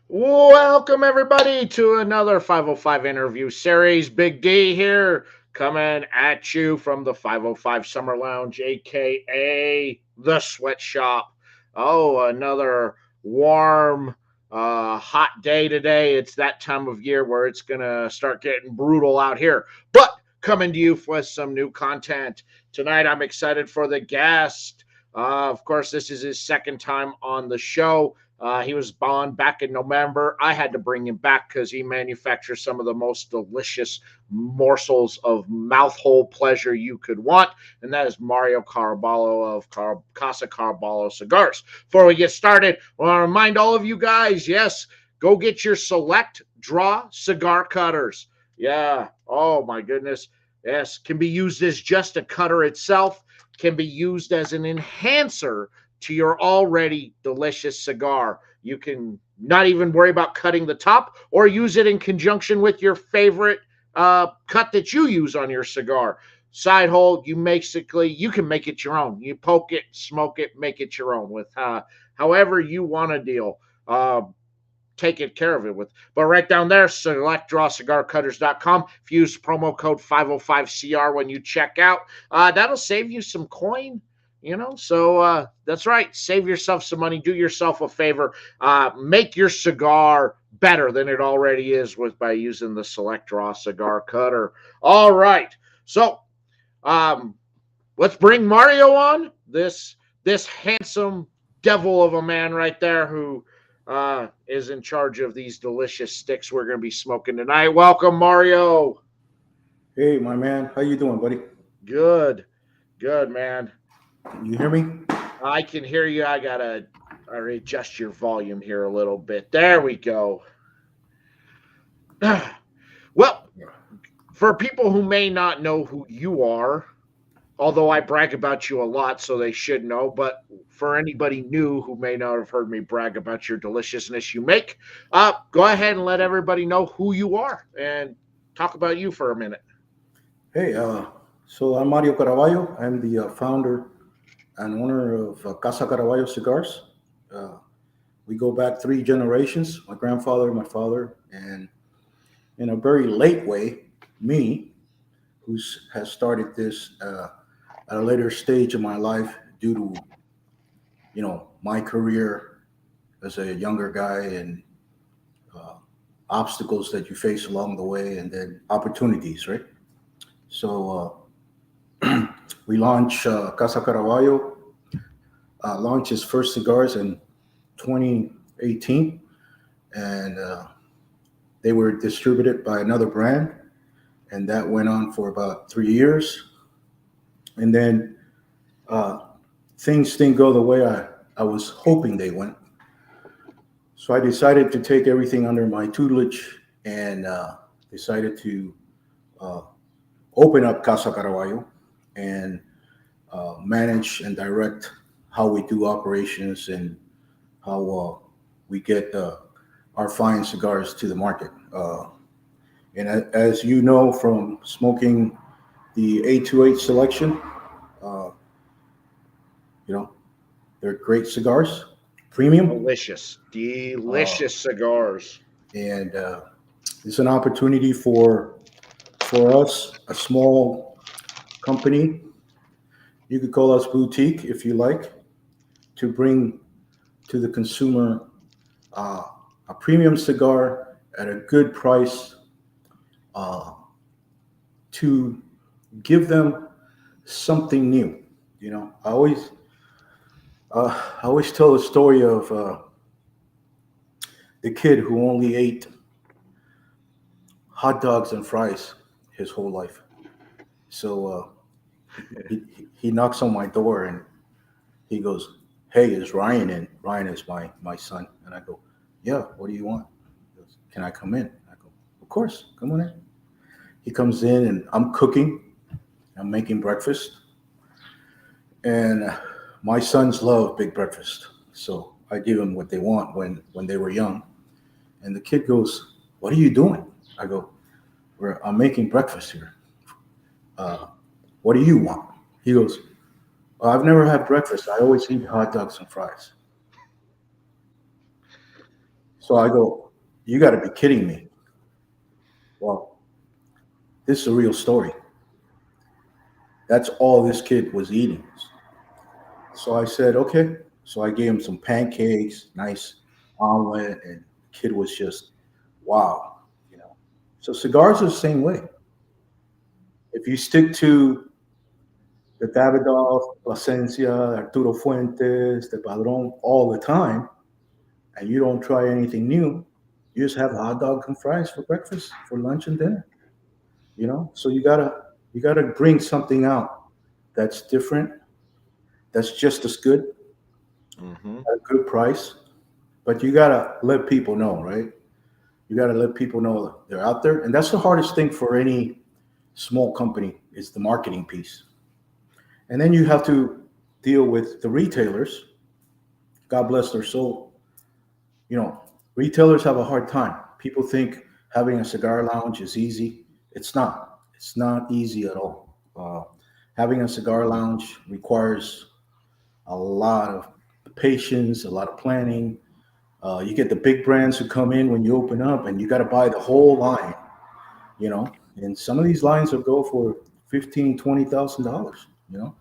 Welcome, everybody, to another 505 interview series. Big D here, coming at you from the 505 Summer Lounge, aka the Sweatshop. Oh, another warm, hot day today. It's that time of year where it's going to start getting brutal out here. But coming to you with some new content. Tonight, I'm excited for the guest. Of course, this is his second time on the show. He was Bond back in November. I had to bring him back because he manufactures some of the most delicious morsels of mouthhole pleasure you could want, and that is Mario Caraballo of Casa Caraballo Cigars. Before we get started, I want to remind all of you guys, yes, go get your Select Draw cigar cutters. Yeah, oh my goodness. Yes, can be used as just a cutter itself, can be used as an enhancer to your already delicious cigar. You can not even worry about cutting the top or use it in conjunction with your favorite cut that you use on your cigar. Side hole, you can make it your own. You poke it, smoke it, make it your own with however you want to deal. Taking care of it with. But right down there, selectdrawcigarcutters.com. If you use promo code 505CR when you check out, that'll save you some coin. So that's right. Save yourself some money. Do yourself a favor. Make your cigar better than it already is with by using the Select Draw cigar cutter. All right. So um, let's bring Mario on. This handsome devil of a man right there who is in charge of these delicious sticks we're going to be smoking tonight. Welcome, Mario. Hey, my man, how you doing, buddy? Good, good, man. You hear me? I can hear you. I gotta adjust your volume here a little bit. There we go. Well, for people who may not know who you are, although I brag about you a lot, so they should know. But for anybody new who may not have heard me brag about your deliciousness you make, go ahead and let everybody know who you are and talk about you for a minute. Hey, so I'm Mario Caraballo. I'm the founder and owner of Casa Caraballo Cigars. Uh, we go back three generations: my grandfather, my father, and in a very late way, me, who has started this at a later stage of my life due to my career as a younger guy and uh, obstacles that you face along the way, and then opportunities, right? So we launched Casa Caraballo, launched his first cigars in 2018, and they were distributed by another brand, and that went on for about 3 years. And then uh, things didn't go the way I was hoping they went. So I decided to take everything under my tutelage and decided to uh, open up Casa Caraballo and manage and direct how we do operations and how we get our fine cigars to the market. And as you know from smoking the 828 selection, uh, you know, they're great cigars, premium, Delicious, uh, delicious cigars. and it's an opportunity for us, a small company. You could call us boutique if you like, to bring to the consumer uh, a premium cigar at a good price, uh, to give them something new. I always tell the story of the kid who only ate hot dogs and fries his whole life. So he knocks on my door and he goes, "Hey, is Ryan in?" Ryan is my son, and I go, "Yeah, what do you want?" He goes, "Can I come in?" I go, "Of course, come on in." He comes in and I'm cooking. I'm making breakfast, and my sons love big breakfast, so I give them what they want when they were young. And the kid goes, "What are you doing?" I go, "I'm making breakfast here. Uh, what do you want?" He goes, "I've never had breakfast. I always eat hot dogs and fries." So I go, you got to be kidding me. Well, this is a real story. That's all this kid was eating. So I said, okay. So I gave him some pancakes, nice omelet, and the kid was just, wow, you know. So cigars are the same way. If you stick to the Davidoff, Plasencia, Arturo Fuentes, the Padron all the time, and you don't try anything new, you just have hot dog and fries for breakfast, for lunch and dinner. You know, so you gotta bring something out that's different, that's just as good Mm-hmm. at a good price, but you gotta let people know, right? You gotta let people know they're out there, and that's the hardest thing for any small company is the marketing piece. And then you have to deal with the retailers. God bless their soul. You know, retailers have a hard time. People think having a cigar lounge is easy. It's not. It's not easy at all. Having a cigar lounge requires a lot of patience, a lot of planning. You get the big brands who come in when you open up, and you got to buy the whole line. You know, and some of these lines will go for 15, $20,000. You know,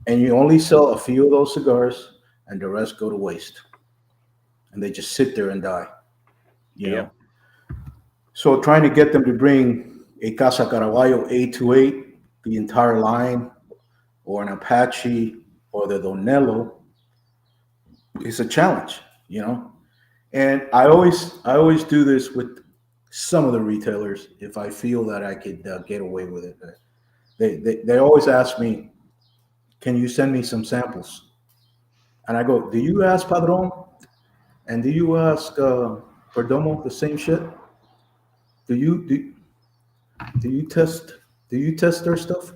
and you only sell a few of those cigars, and the rest go to waste, and they just sit there and die. You know, Yep. so trying to get them to bring a Casa Caraballo 828, the entire line, or an Apache, or the Donello, is a challenge. You know, and I always do this with some of the retailers if I feel that I could get away with it. They always ask me, "Can you send me some samples?" And I go, "Do you ask Padron and do you ask Perdomo the same shit? Do you do, do you test their stuff?"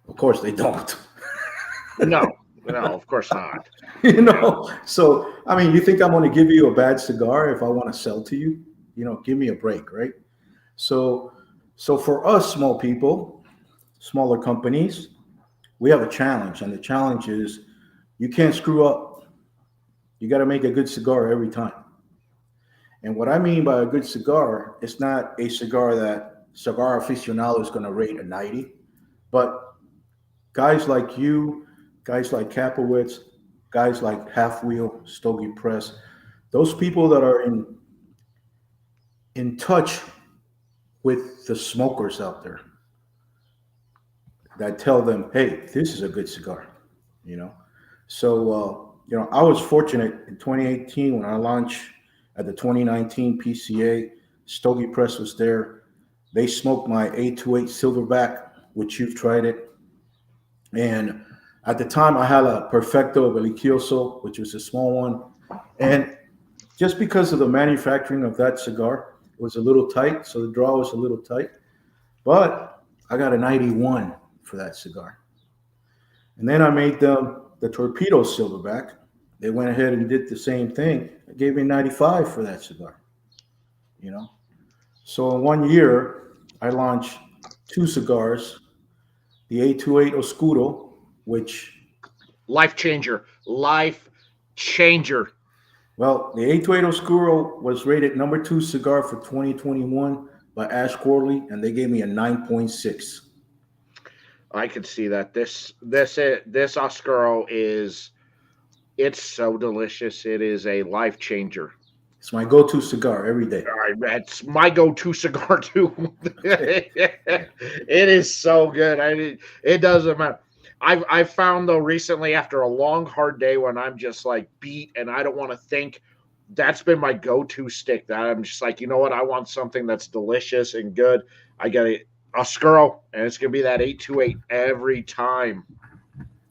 Of course they don't. No, no, of course not. You You know. know. So I mean, you think I'm going to give you a bad cigar if I want to sell to you? You know, give me a break, right? So so for us small people, smaller companies, we have a challenge, and the challenge is you can't screw up. You got to make a good cigar every time. And what I mean by a good cigar, it's not a cigar that cigar aficionado is going to rate a 90, but guys like you, guys like Kapowitz, guys like Half Wheel, Stogie Press, those people that are in touch with the smokers out there that tell them, hey, this is a good cigar, you know. So you know, I was fortunate in 2018 when I launched at the 2019 PCA. Stogie Press was there. They smoked my 828 Silverback, which you've tried it. And at the time, I had a Perfecto Delicioso, which was a small one. And just because of the manufacturing of that cigar, it was a little tight. So the draw was a little tight. But I got a 91 for that cigar. And then I made them the Torpedo Silverback. They went ahead and did the same thing. It gave me 95 for that cigar, you know. So in 1 year, I launched two cigars, the 828 Oscuro, which, Life changer. Life changer. well, the 828 Oscuro was rated number two cigar for 2021 by Ash Corley, and they gave me a 9.6. I can see that. This Oscuro is it's so delicious. It is a life changer. It's my go-to cigar every day. It's my go-to cigar too. It is so good. It doesn't matter. I've found though recently after a long hard day when I'm just like beat and I don't want to think, that's been my go-to stick. That I'm just like, you know what? I want something that's delicious and good. I got a Skirl, and it's gonna be that 828 every time.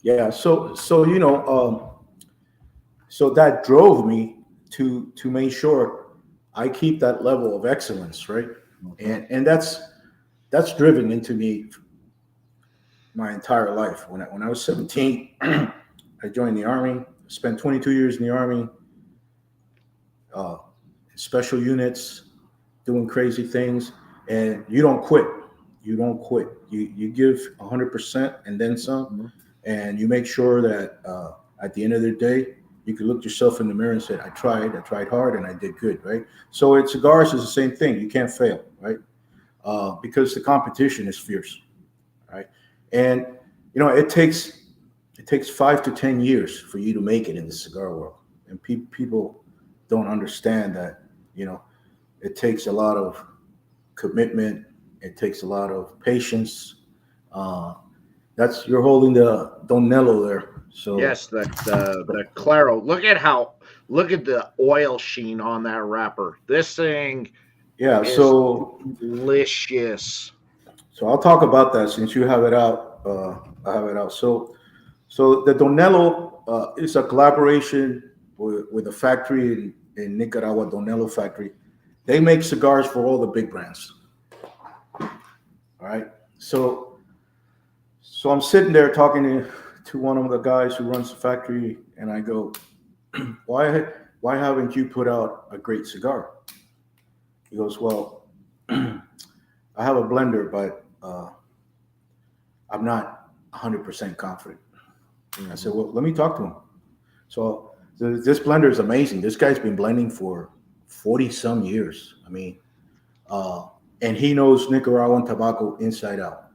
Yeah, so you know, so that drove me to make sure I keep that level of excellence, right? Mhm. And that's driven into me my entire life. When I was 17, I joined the army. Spent 22 years in the army, uh, special units, doing crazy things, and you don't quit. You don't quit. You give 100% and then some, Mhm. and you make sure that at the end of the day, you could look yourself in the mirror and say, I tried hard, and I did good, right? So in cigars is the same thing. You can't fail, right? Because the competition is fierce, right? And it takes 5 to 10 years for you to make it in the cigar world, and people don't understand that. You know, it takes a lot of commitment. It takes a lot of patience. Uh, that's you're holding the Donello there, so Yes, the Claro. Look at the oil sheen on that wrapper. This thing yeah. is delicious. So I'll talk about that since you have it out. I have it out. So the Donello is a collaboration with a factory in Nicaragua, Donello factory. They make cigars for all the big brands. All right. So I'm sitting there talking to one of the guys who runs the factory, and I go, why why haven't you put out a great cigar? He goes, well, I have a blender, but I'm not 100% confident. I said, Mhm. well, let me talk to him. So this blender is amazing. This guy's been blending for 40 some years. I mean, uh, and he knows Nicaraguan tobacco inside out.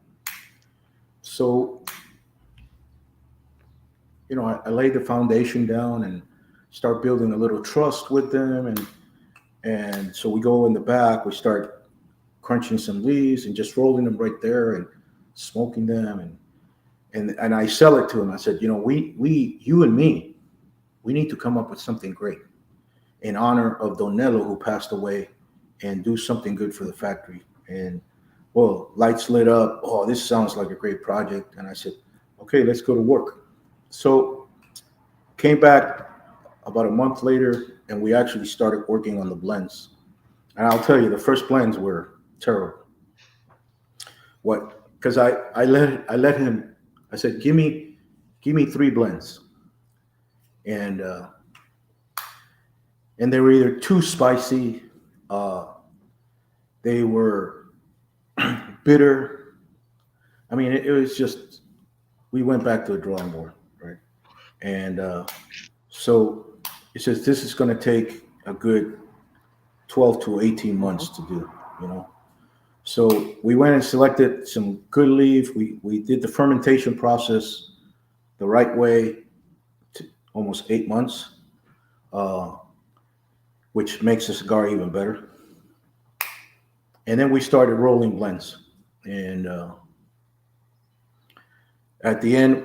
So, I laid the foundation down and start building a little trust with them. And so we go in the back, we start crunching some leaves and just rolling them right there and smoking them. And I sell it to him. I said, you and me, we need to come up with something great in honor of Donello, who passed away, and do something good for the factory. And well, lights lit up. Oh, this sounds like a great project. And I said, okay, let's go to work. So came back about a month later, and we actually started working on the blends. And I'll tell you, the first blends were terrible. What? Because I let him. I said, give me three blends, and and they were either too spicy, uh, they were bitter. I mean, it was just we went back to the drawing board, right? And so it says this is going to take a good 12 to 18 months Mhm. to do, you know. So we went and selected some good leaf. We did the fermentation process the right way, to almost 8 months, uh, which makes the cigar even better. And then we started rolling blends. And at the end,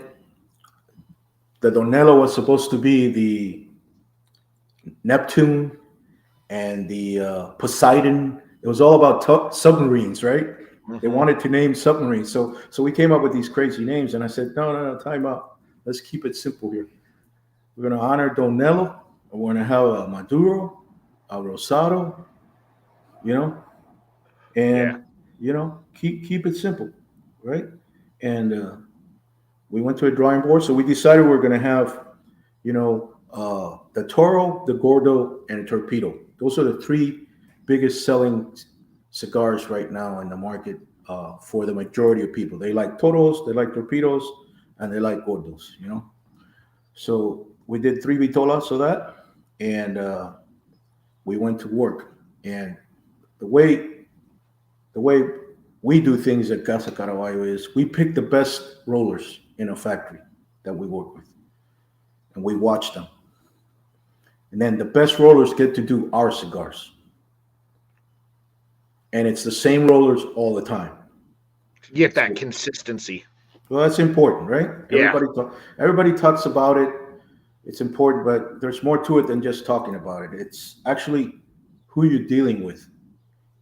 the Donello was supposed to be the Neptune and the Poseidon. It was all about submarines, right? They Mhm. wanted to name submarines. So we came up with these crazy names. And I said, no, no, no, time out. Let's keep it simple here. We're going to honor Donello. We're going to have a Maduro, a Rosado, you know, Yeah. and keep it simple, right? And we went to a drawing board. So we decided we're going to have, the Toro, the Gordo, and the Torpedo. Those are the three biggest selling cigars right now in the market, for the majority of people. They like Toros, they like Torpedoes, and they like Gordos. So we did three vitolas of that, and we went to work. And the way the way we do things at Casa Caraballo is we pick the best rollers in a factory that we work with, and we watch them. And then the best rollers get to do our cigars, and it's the same rollers all the time. Get that So, consistency. well, that's important, right? Yeah. Everybody talks about it. It's important, but there's more to it than just talking about it. It's actually who you're dealing with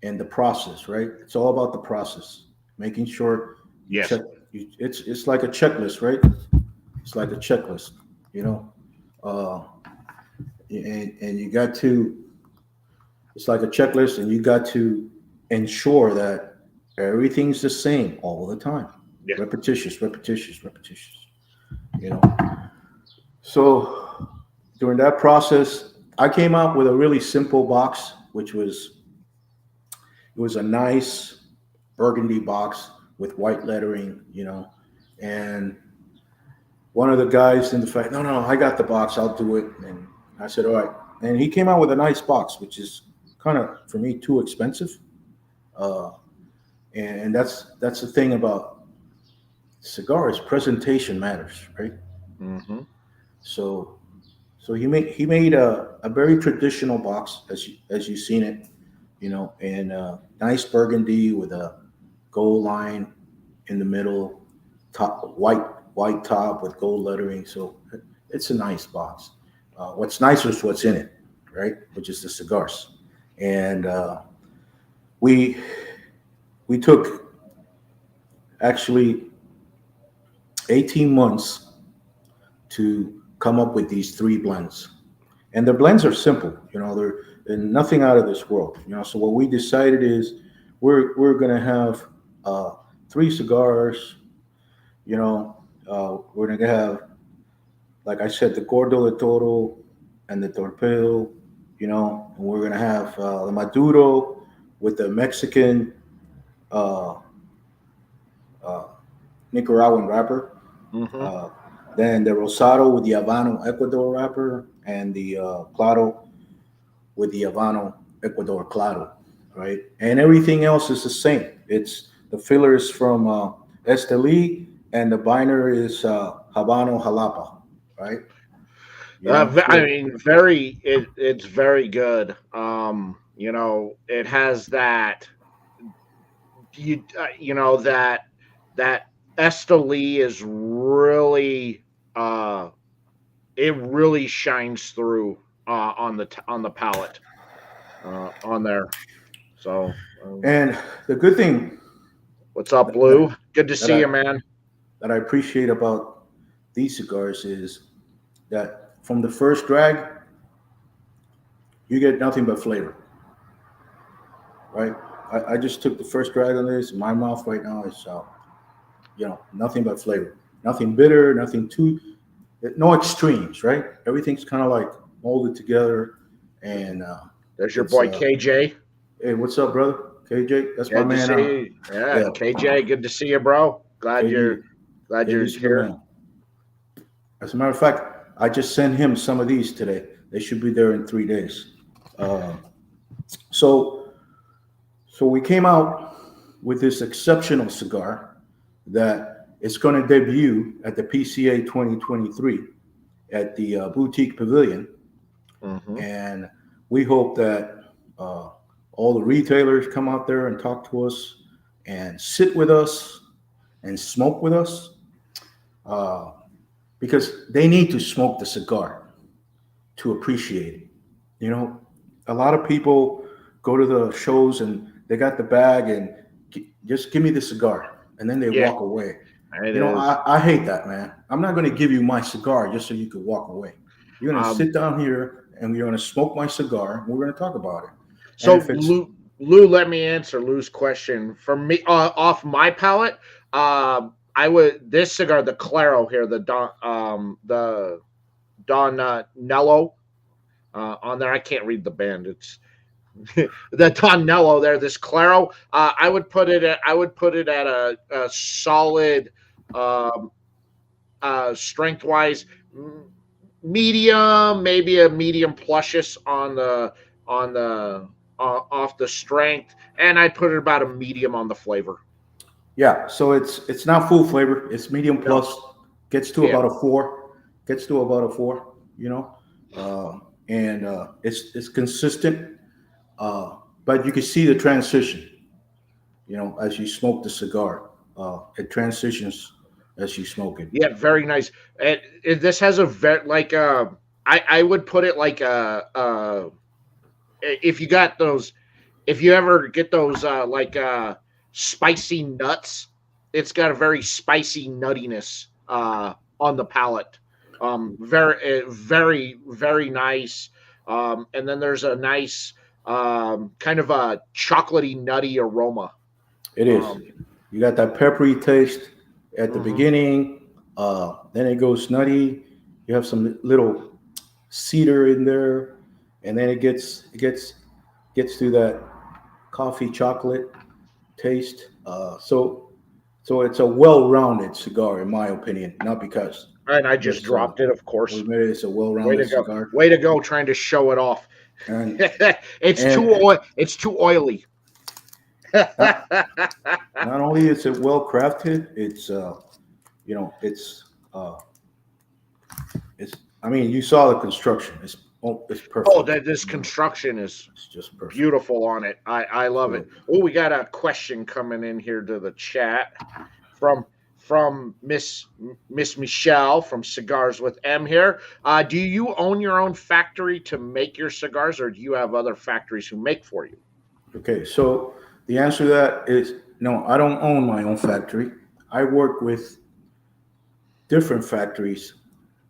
and the process, right? It's all about the process, making sure you Yes. check. It's like a checklist, right? It's like a checklist, you know, uh, and you got to. It's like a checklist, and you got to ensure that everything's the same all the time. Yeah. Repetitious, repetitious, repetitious. You know. So during that process, I came out with a really simple box, which was it was a nice burgundy box with white lettering, and one of the guys in the fact, no, no, I got the box, I'll do it. And I said, all right. And he came out with a nice box, which is kind of for me too expensive. Uh, and that's the thing about cigars. Presentation matters, right? Mm-hmm. So he made a very traditional box as you've seen it, and nice burgundy with a gold line in the middle, top white top with gold lettering. So it's a nice box. What's nicer is what's in it, right? Which is the cigars, and we we took actually 18 months to come up with these three blends, and the blends are simple. They're nothing out of this world. So what we decided is we're gonna have uh, three cigars. We're gonna have, like I said, the Gordo de Toro and the Torpedo. And we're gonna have the Maduro with the Mexican, uh, uh, Nicaraguan wrapper. Mm-hmm. Uh, then the Rosado with the Habano Ecuador wrapper, and the Claro with the Habano Ecuador Claro, right? And everything else is the same. It's the filler is from Esteli, and the binder is Habano Jalapa, right? I So mean, it's very good. It has that that that Esteli is really it really shines through on the palette on there. So, and the good thing what's up, that, that, Lou? Good to that see I you, man. that I appreciate about these cigars is that from the first drag, you get nothing but flavor, right? I just took the first drag on this. My mouth right now is, nothing but flavor. Nothing bitter, nothing too, no extremes, right? Everything's kind of like molded together. And There's your it's, boy KJ. hey, what's up, brother? KJ, that's my Good to man. see you. Yeah, Yeah, KJ. Good to see you, bro. KJ, Glad you're KJ's the here. man. As a matter of fact, I just sent him some of these today. They should be there in 3 days. Uh, so, so we came out with this exceptional cigar that is going to debut at the PCA 2023 at the Boutique Pavilion, Hmm. and we hope that uh, all the retailers come out there and talk to us and sit with us and smoke with us, uh, because they need to smoke the cigar to appreciate it. You know, a lot of people go to the shows and they got the bag and just give me the cigar, and then they Yeah, walk away. it is. I hate that, man. I'm not going to give you my cigar just so you can walk away. You're going to Um, sit down here and you're going to smoke my cigar. And we're going to talk about it. And so if it's Lou, let me answer Lou's question. For me, off my palate, I would this cigar, the Claro here, the Don Nello on there. I can't read the band. It's the Tonello there. This Claro, I would put it at a solid, um, strength wise, medium, maybe a medium plushes on the off the strength, and I put it about a medium on the flavor. yeah, so it's not full flavor. It's medium No, plus. Gets to yeah, about a four. Gets to about a four. You know, uh, and it's consistent. Uh, but you can see the transition. As you smoke the cigar, it transitions as you smoke it. yeah, very nice. This has a very like I would put it like if you got those if you ever get those spicy nuts, it's got a very spicy nuttiness on the palate. Very nice. And then there's a nice kind of a chocolatey nutty aroma. It is. Um, You got that peppery taste at the mhm. beginning. Then it goes nutty. You have some little cedar in there, and then it gets to that coffee chocolate taste. So it's a well-rounded cigar, in my opinion. Not because And I just because dropped it, of course. we made it. It's a Way to well-rounded go. cigar, Way to go trying to show it off. and It's and it's too oily. not not only is it well crafted, you know uh, it's. I mean, you saw the construction. It's Oh, perfect. that this You know, construction is it's just perfect. beautiful on it. I love it. So Oh, we got a question coming in here to the chat from Miss Michelle from Cigars with M here. Do you own your own factory to make your cigars, or do you have other factories who make for you? okay, so the answer to that is no. I don't own my own factory. I work with different factories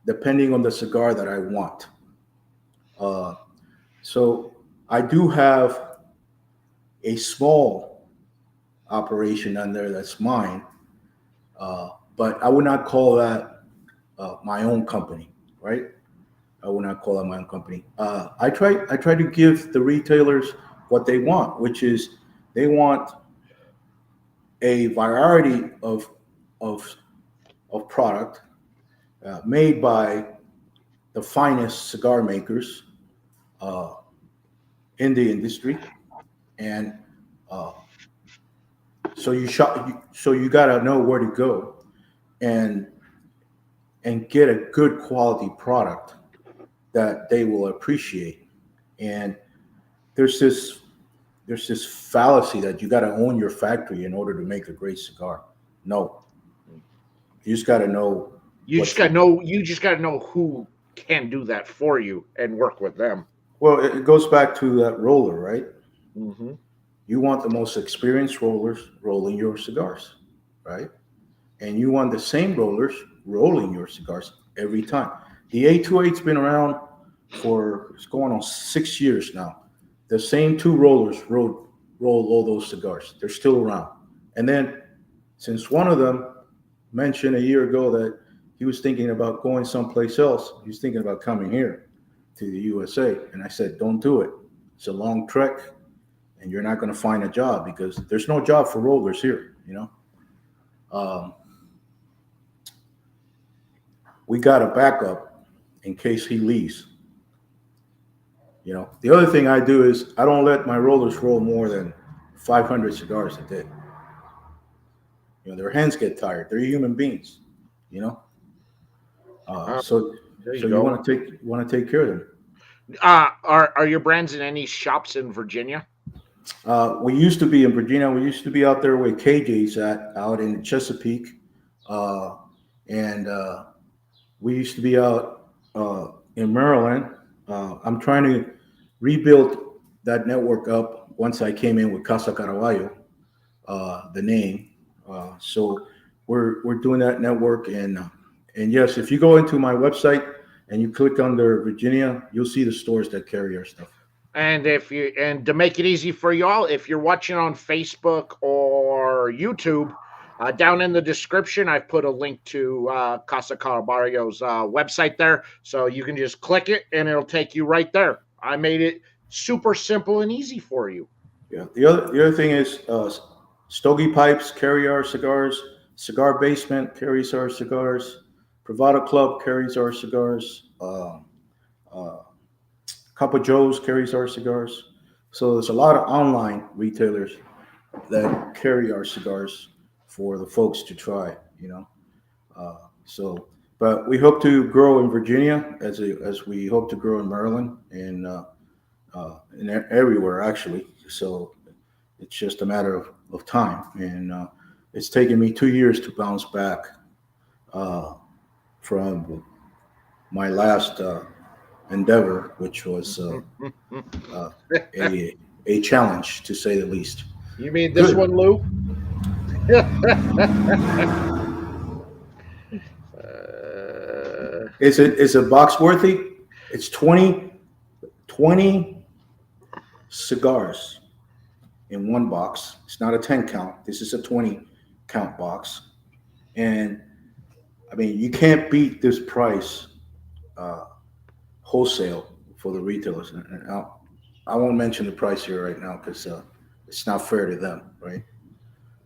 depending on the cigar that I want. Uh, so I do have a small operation on there that's mine, but I would not call that my own company, right? I would not call that my own company. I try to give the retailers what they want, which is they want a variety of of product made by the finest cigar makers uh, in the industry, and uh, so you got to know where to go and get a good quality product that they will appreciate. And there's this there's this fallacy that you got to own your factory in order to make a great cigar. No, you just got to know what you. You just got to know who can do that for you and work with them. Well, it goes back to that roller, right? Hmm. You want the most experienced rollers rolling your cigars, right? And you want the same rollers rolling your cigars every time. The A28's been around for it's going on 6 years now. The same two rollers roll all those cigars. They're still around. And then since one of them mentioned a year ago that he was thinking about going someplace else, he was thinking about coming here to the USA, and I said, "Don't do it. It's a long trek, and you're not going to find a job because there's no job for rollers here." Um, we got a backup in case he leaves. The other thing I do is I don't let my rollers roll more than 500 cigars a day. Their hands get tired. They're human beings. You know, Uh, so there you you go. want to take care of them. Are your brands in any shops in Virginia? We used to be in Virginia. We used to be out there where KJ's at, out in Chesapeake, uh, and we used to be out in Maryland. I'm trying to rebuild that network up once I came in with Casa Caraballo, the name. So we're doing that network, and yes, if you go into my website and you click under Virginia, you'll see the stores that carry our stuff. And to make it easy for y'all, if you're watching on Facebook or YouTube, down in the description, I've put a link to Casa Caraballo's website there, so you can just click it and it'll take you right there. I made it super simple and easy for you. Yeah. The other thing is Stogie Pipes carry our cigars. Cigar Basement carries our cigars. Bravado Club carries our cigars. Uh, Cup of Joe's carries our cigars. So there's a lot of online retailers that carry our cigars for the folks to try. So, but we hope to grow in Virginia as we hope to grow in Maryland and everywhere actually. So it's just a matter of time, and it's taken me 2 years to bounce back uh, from my last endeavor, which was uh, a a challenge to say the least. You mean this Good. one, Lou? Is it box worthy? It's 20 cigars in one box. It's not a 10 count. This is a 20 count box, and I mean you can't beat this price uh, wholesale for the retailers. And I won't mention the price here right now because it's not fair to them, right?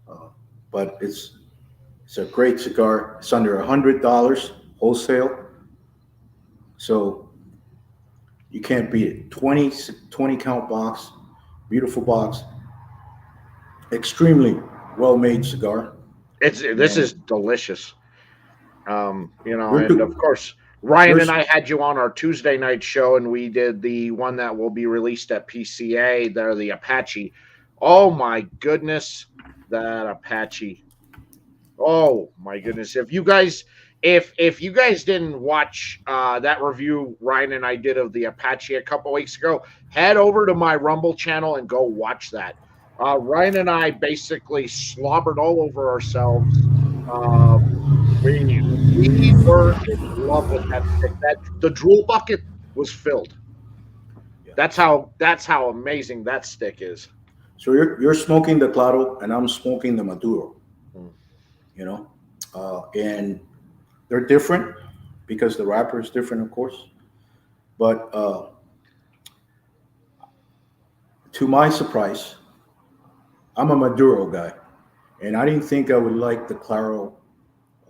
Uh, but it's a great cigar. It's under $100 wholesale. So you can't beat it. 20 count box, beautiful box, extremely well made cigar. This And is delicious. you're And of do course, Ryan you're and I had you on our Tuesday night show, and we did the one that will be released at PCA. They're the Apache. Oh my goodness, that Apache. Oh my goodness. If you guys didn't watch that review Ryan and I did of the Apache a couple weeks ago, head over to my Rumble channel and go watch that. Ryan and I basically slobbered all over ourselves. Uh, we were in love with that stick. That the drool bucket was filled. yeah. That's how amazing that stick is. So you're smoking the claro, and I'm smoking the maduro. Mm. You know, and they're different because the wrapper is different, of course. But to my surprise, I'm a maduro guy, and I didn't think I would like the claro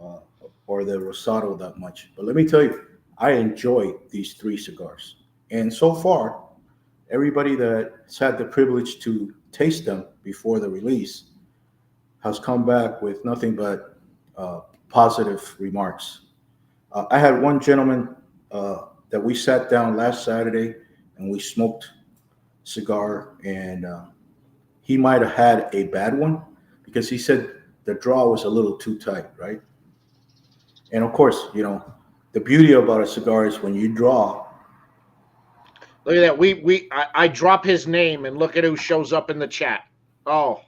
uh, or the rosado that much. But let me tell you, I enjoy these three cigars, and so far, everybody that's had the privilege to taste them before the release has come back with nothing but positive remarks. I had one gentleman that we sat down last Saturday and we smoked cigar, and he might have had a bad one because he said the draw was a little too tight, right? And of course, the beauty about a cigar is when you draw. Look at that. I drop his name and look at who shows up in the chat. Oh,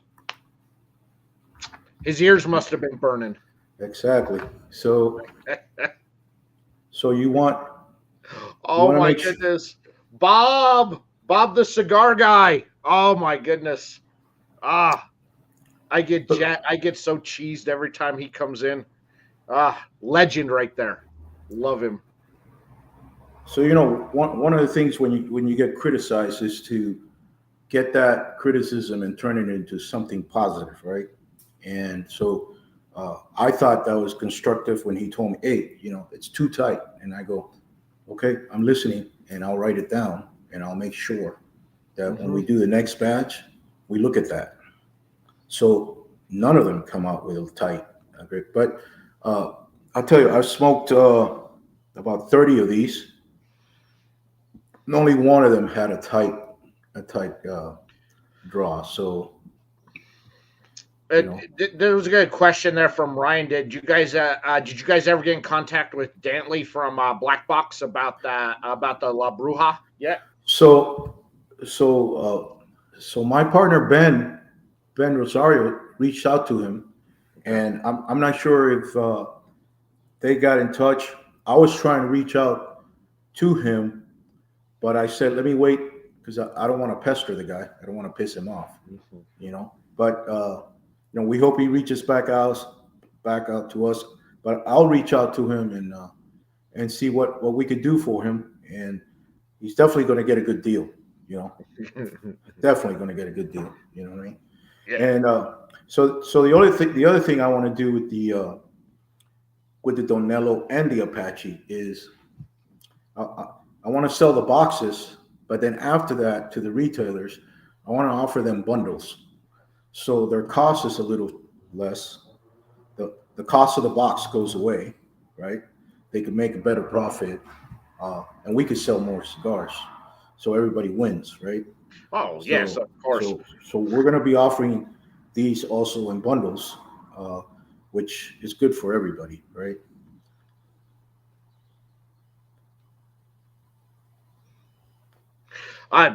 his ears must have been burning. Exactly. So you Oh want to my make sure. goodness. Bob the cigar guy. Oh my goodness. Ah, I get so cheesed every time he comes in. Legend right there. Love him. So one of the things when you get criticized is to get that criticism and turn it into something positive, right? And so I thought that was constructive when he told me, "Hey, it's too tight," and I go, "Okay, I'm listening, and I'll write it down, and I'll make sure that when Hmm. we do the next batch, we look at that." So none of them come out with a tight. Okay, but uh, I'll tell you, I've smoked about 30 of these, and only one of them had a tight draw. So you know, There was a good question there from Ryan. Did you guys ever get in contact with Dantley from Black Box about the La Bruja yet? so so my partner Ben Rosario reached out to him, Okay. and I'm not sure if they got in touch. I was trying to reach out to him, but I said, let me wait because I don't want to pester the guy. I don't want to piss him off, Mhm. But we hope he reaches back out to us. But I'll reach out to him and see what we could do for him. And he's definitely going to get a good deal. You know, definitely going to get a good deal. You know what I mean? Yeah. And so the other thing I want to do with the Donello and the Apache is I want to sell the boxes, but then after that to the retailers, I want to offer them bundles. So their cost is a little less. The cost of the box goes away, right? They can make a better profit, and we could sell more cigars. So everybody wins, right? Oh yes, So of course. so we're going to be offering these also in bundles, uh, which is good for everybody, right?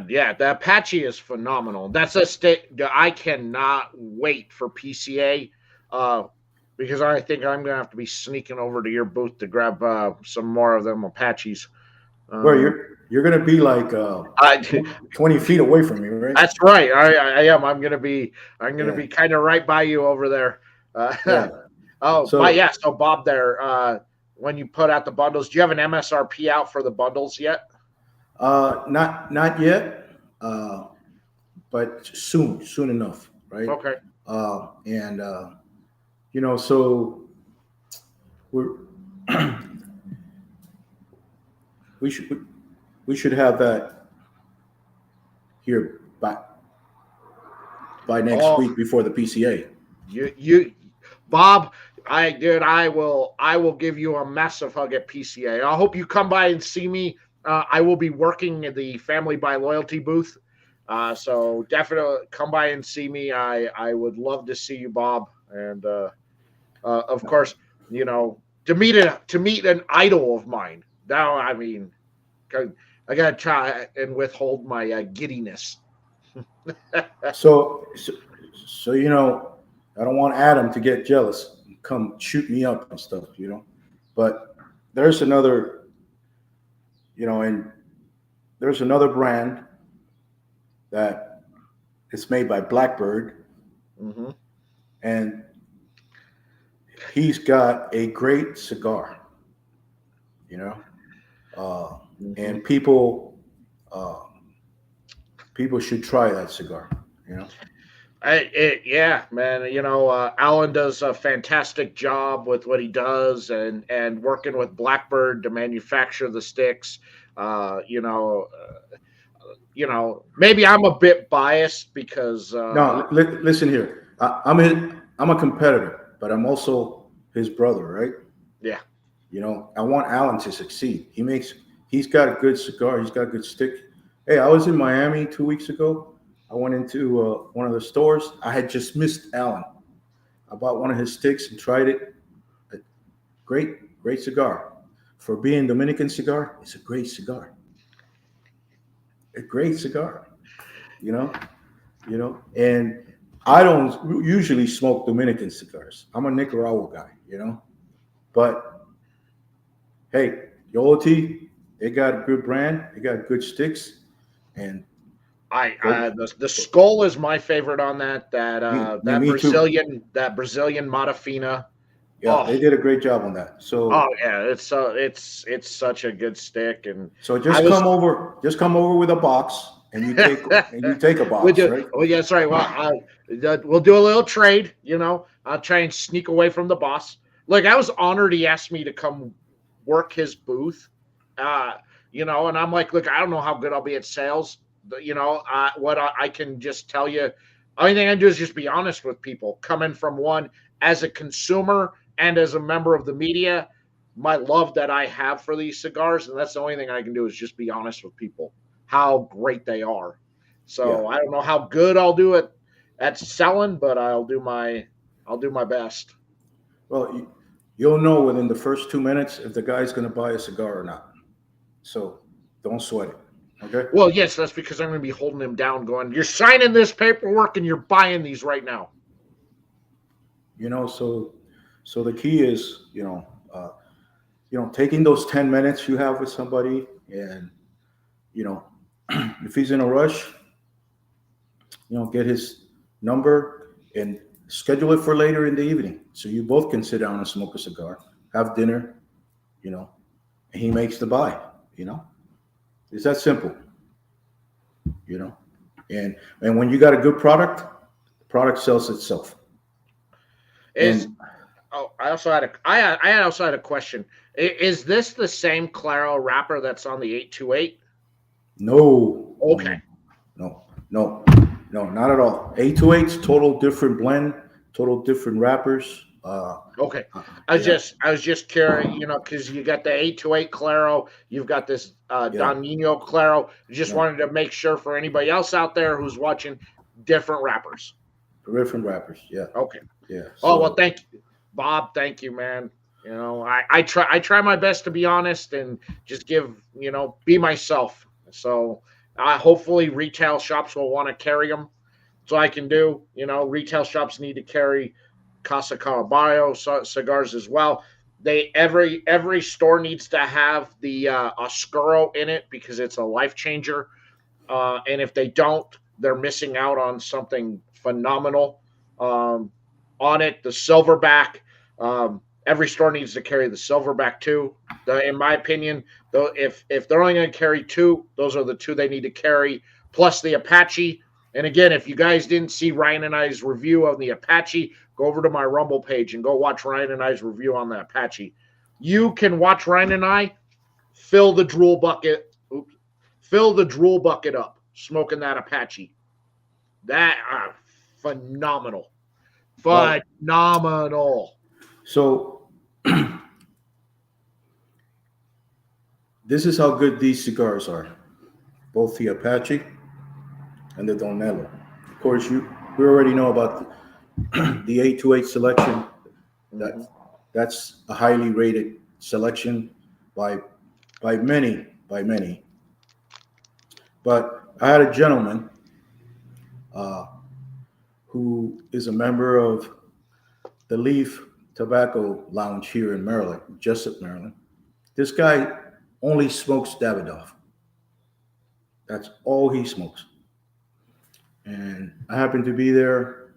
Yeah, the Apache is phenomenal. That's a stick that I cannot wait for PCA, uh, because I think I'm gonna have to be sneaking over to your booth to grab some more of them Apaches. Well, Um, you're going to be like I, 20 feet away from me, right? that's right. I am. I'm gonna be Yeah, kind of right by you over there. yeah. Oh, but So yeah. So Bob, there. When you put out the bundles, do you have an MSRP out for the bundles yet? not yet, uh, but soon enough, right? Okay. And so we're we should we should have that here by next Oh, week before the PCA. you, Bob, I will give you a massive hug at PCA. I hope you come by and see me. I will be working at the Family by Loyalty booth. So definitely come by and see me. I would love to see you, Bob. And of course, you know, to meet an idol of mine. Now, I mean, I gotta try and withhold my giddiness. So, so, so I don't want Adam to get jealous and come shoot me up and stuff, But there's another, and there's another brand that is made by Blackbird, Mm-hmm. and he's got a great cigar, you know, Mm-hmm. and people should try that cigar. Yeah, man. Alan does a fantastic job with what he does, and working with Blackbird to manufacture the sticks. Uh, you know, maybe I'm a bit biased because, No, listen here. I'm a competitor, but I'm also his brother, right? yeah, I want Alan to succeed. He's got a good cigar. He's got a good stick. Hey, I was in Miami 2 weeks ago. I went into one of the stores. I had just missed Alan. I bought one of his sticks and tried it. A great cigar. For being Dominican cigar, it's a great cigar. A great cigar. You know, and I don't usually smoke Dominican cigars. I'm a Nicaragua guy. But hey, Yoloti, they got a good brand. They got good sticks, and I go, the skull is my favorite on that me too. Brazilian Matafina. Yeah, Oh, they did a great job on that. oh So yeah, it's such a good stick, and so I was just come over with a box, and you take a we box, do. right? Oh, yeah, that's right. Well, we'll do a little trade. I'll try and sneak away from the boss. Like, I was honored he asked me to come work his booth. Uh, and I'm like, look, I don't know how good I'll be at sales. But, what I can just tell you, only thing I can do is just be honest with people. Coming from one as a consumer and as a member of the media, my love that I have for these cigars, and that's the only thing I can do is just be honest with people how great they are. Yeah. So I don't know how good I'll do it at selling, but I'll do my best. Well, you'll know within the first 2 minutes if the guy's going to buy a cigar or not. So don't sweat it. Okay. Well, yes, that's because I'm going to be holding him down, going, "You're signing this paperwork and you're buying these right now." So the key is, taking those 10 minutes you have with somebody, and you know, if he's in a rush, get his number and schedule it for later in the evening, so you both can sit down and smoke a cigar, have dinner, you know, and he makes the buy. You know, it's that simple. You know, and when you got a good product, the product sells itself. Is And Oh, I also had a question. Is this the same Claro wrapper that's on the 828? no, no, Okay. no, no, no, no, not at all. 828's total different blend, total different wrappers. Okay. Uh, I was yeah, just curious, because you got the 828 Claro, you've got this yeah, Don Nino Claro. Just no, wanted to make sure for anybody else out there who's watching, different wrappers. different wrappers. Yeah, Okay. yeah. Oh, well, So thank you, Bob. Thank you, man. I try my best to be honest and just be myself. So hopefully retail shops will want to carry them. So I can do. Retail shops need to carry Casa Caraballo cigars as well. Every store needs to have the Oscuro in it because it's a life changer. And if they don't, they're missing out on something phenomenal. Um, on it, the silverback. Every store needs to carry the silverback too. In my opinion, though, if they're only going to carry two, those are the two they need to carry. Plus the Apache. And again, if you guys didn't see Ryan and I's review of the Apache, go over to my Rumble page and go watch Ryan and I's review on the Apache. You can watch Ryan and I fill the drool bucket. Oops, fill the drool bucket up. Smoking that Apache. That phenomenal, Well, phenomenal. so this is how good these cigars are, both the Apache and the Donello. Of course, we already know about the 828 selection. Mm-hmm. That that's a highly rated selection by by many. But I had a gentleman uh, who is a member of the Leaf Tobacco Lounge here in Maryland, Jessup, Maryland. This guy only smokes Davidoff. That's all he smokes. And I happened to be there.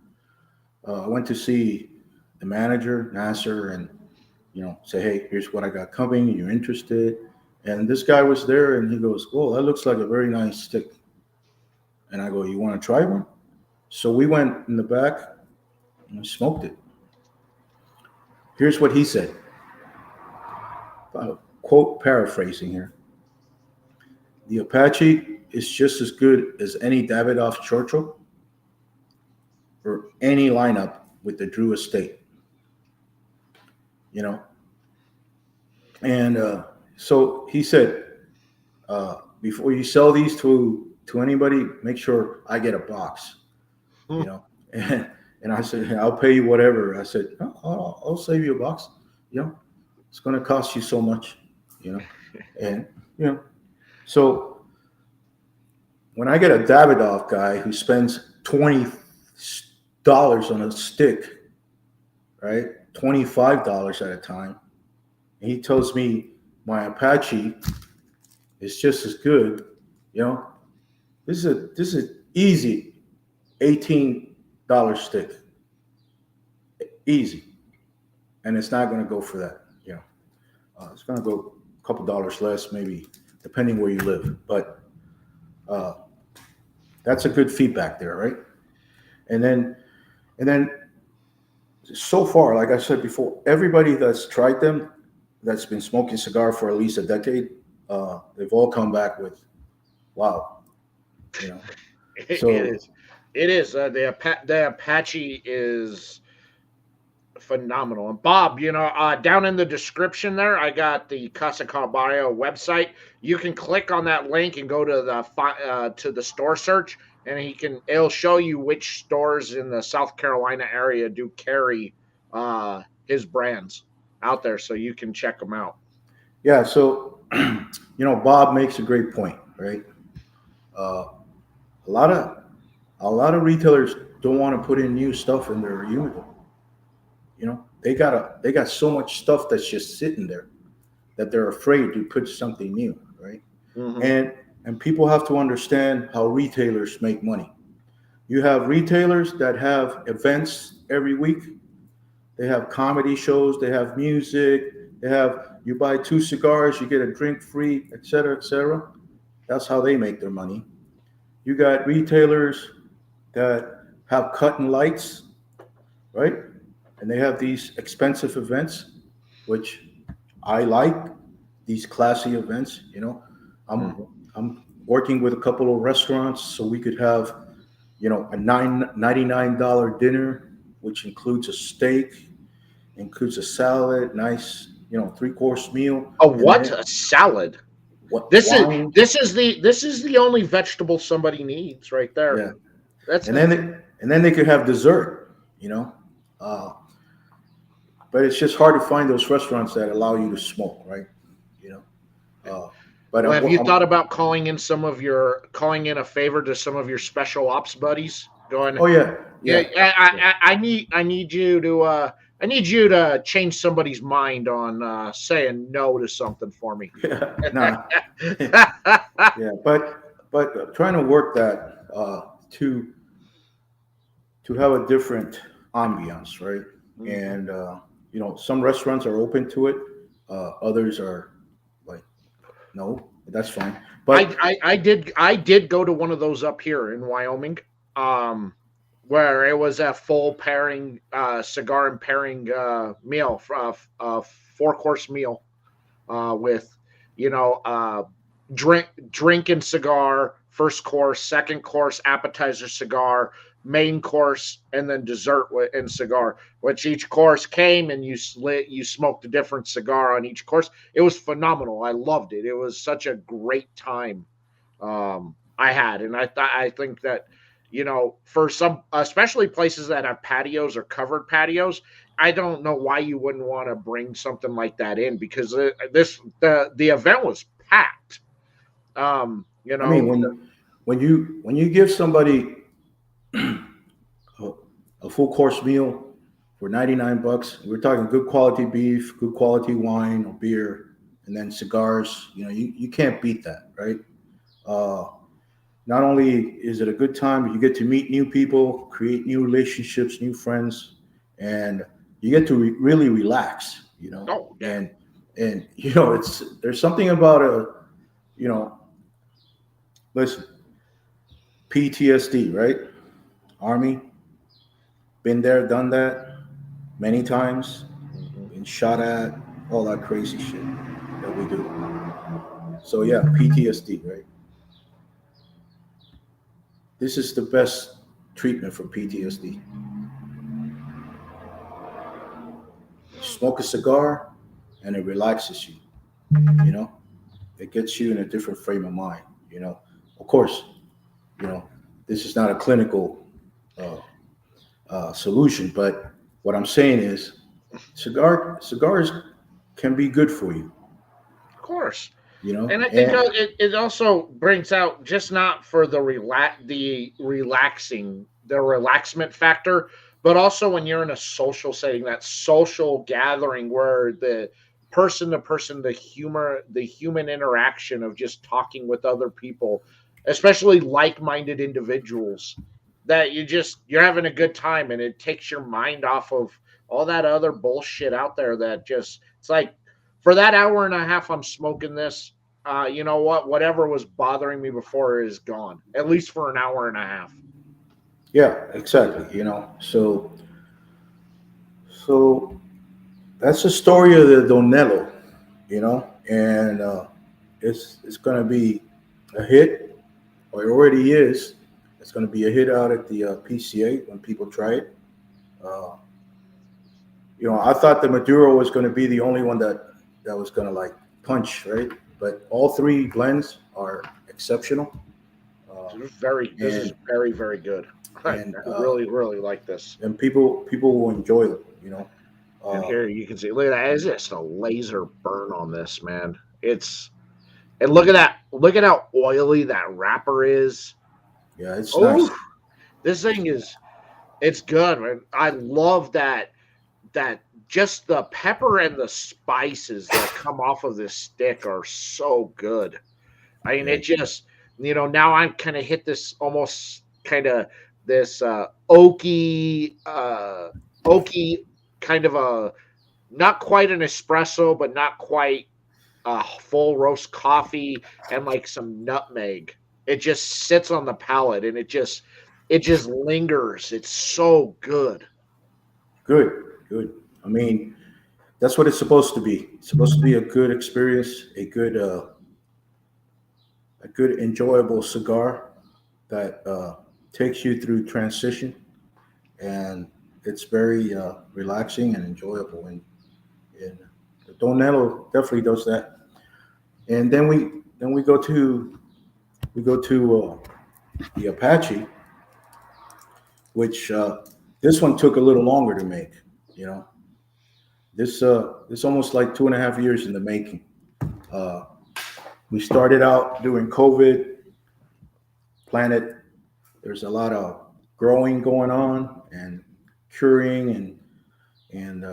I went to see the manager, Nasser, and say, hey, here's what I got coming. You're interested? And this guy was there, and he goes, "Oh, that looks like a very nice stick." And I go, "You want to try one?" So we went in the back and we smoked it. Here's what he said. Quote paraphrasing here. The Apache is just as good as any Davidoff Churchill or any lineup with the Drew Estate. You know, and so he said, before you sell these to anybody, make sure I get a box. You know, and I said, I'll pay you whatever. I said, oh, I'll save you a box. It's going to cost you so much. And so when I get a Davidoff guy who spends $20 on a stick, right, $25 at a time, and he tells me my Apache is just as good, this is easy $18 stick, easy, and it's not going to go for that. It's going to go a couple dollars less, maybe, depending where you live, but that's a good feedback there, right? And then so far, like I said before, everybody that's tried them, that's been smoking cigar for at least a decade, they've all come back with, wow, you know. It So is. It is. The Apache is phenomenal. And Bob, down in the description there, I got the Casa Caraballo website. You can click on that link and go to the store search, and it'll show you which stores in the South Carolina area do carry his brands out there, so you can check them out. yeah, so Bob makes a great point, right? A lot of retailers don't want to put in new stuff in their humidor. They got so much stuff that's just sitting there that they're afraid to put something new, right? Mm-hmm. And people have to understand how retailers make money. You have retailers that have events every week. They have comedy shows, they have music, you buy 2 cigars, you get a drink free, et cetera, et cetera. That's how they make their money. You got retailers that have cut and lights, right? And they have these expensive events, which I like, these classy events. I'm Mm-hmm. I'm working with a couple of restaurants so we could have, a $99 dinner, which includes a steak, includes a salad, nice, 3-course meal, A and what? then A salad? what This is wine, this is the only vegetable somebody needs right there. yeah, That's and then they could have dessert, uh, but it's just hard to find those restaurants that allow you to smoke, right? You know, uh, but Well, have you thought about calling in a favor to some of your special ops buddies? Going, oh yeah, yeah, yeah, yeah. I need you to change somebody's mind on saying no to something for me. Nah, yeah, but trying to work that to have a different ambiance, right? Mhm. And some restaurants are open to it, others are like, no, that's fine. I, But I I did go to one of those up here in Wyoming, um, where it was a full pairing cigar and pairing meal, 4-course meal with you know, drink and cigar, first course, second course, appetizer, cigar, main course, and then dessert and cigar. Which each course came and you smoked a different cigar on each course. It was phenomenal. I loved it. It was such a great time I had, and I think that for some, especially places that have patios or covered patios, I don't know why you wouldn't want to bring something like that in because the event was packed. You I mean, know, when you give somebody a, a full course meal for 99 bucks, we're talking good quality beef, good quality wine or beer, and then cigars. You can't beat that, right? Uh, Not only is it a good time, but you get to meet new people, create new relationships, new friends, and you get to really relax. oh yeah, And it's there's something about you know, listen, PTSD, right? Army, been there, done that many times, hmm been shot at, all that crazy shit that we do. So yeah, PTSD, right? This is the best treatment for PTSD. Smoke a cigar, and it relaxes you. You know, it gets you in a different frame of mind. Of course, you know, this is not a clinical uh, solution, but what I'm saying is, cigars can be good for you. of course. You know, And I think and it also brings out just not for the relaxment factor, but also when you're in a social setting, that social gathering where the person to person, the human interaction of just talking with other people, especially like-minded individuals, that you're having a good time and it takes your mind off of all that other bullshit out there that just it's like for that hour and a half I'm smoking this, you know what? Whatever was bothering me before is gone, at least for an hour and a half. yeah, exactly. So that's the story of the Donello. And it's going to be a hit, or it already is. It's going to be a hit out at the PCA when people try it. Uh, I thought the Maduro was going to be the only one that was going to like punch, right? But all three blends are exceptional, uh, This is and very, very good. I and really, really like this. and people will enjoy them. And Uh, here you can see, look at that. Is just a laser burn on this, man. And look at that. Look at how oily that wrapper is. yeah, it's nice. Oh, this thing is, it's good, man. I love that just the pepper and the spices that come off of this stick are so good. I mean, Yeah, it just, now I'm kind of hit this almost kind of this oaky kind of a, not quite an espresso, but not quite a full roast coffee and like some nutmeg. It just sits on the palate and it just lingers. It's so good. good, good. I mean, that's what it's supposed to be. It's supposed to be a good experience, a good enjoyable cigar that takes you through transition, and it's very relaxing and enjoyable. And the Donello definitely does that. And then we go to the Apache, which this one took a little longer to make. You know, this almost like 2.5 years in the making. Uh, we started out doing COVID, planted. There's a lot of growing going on and curing, and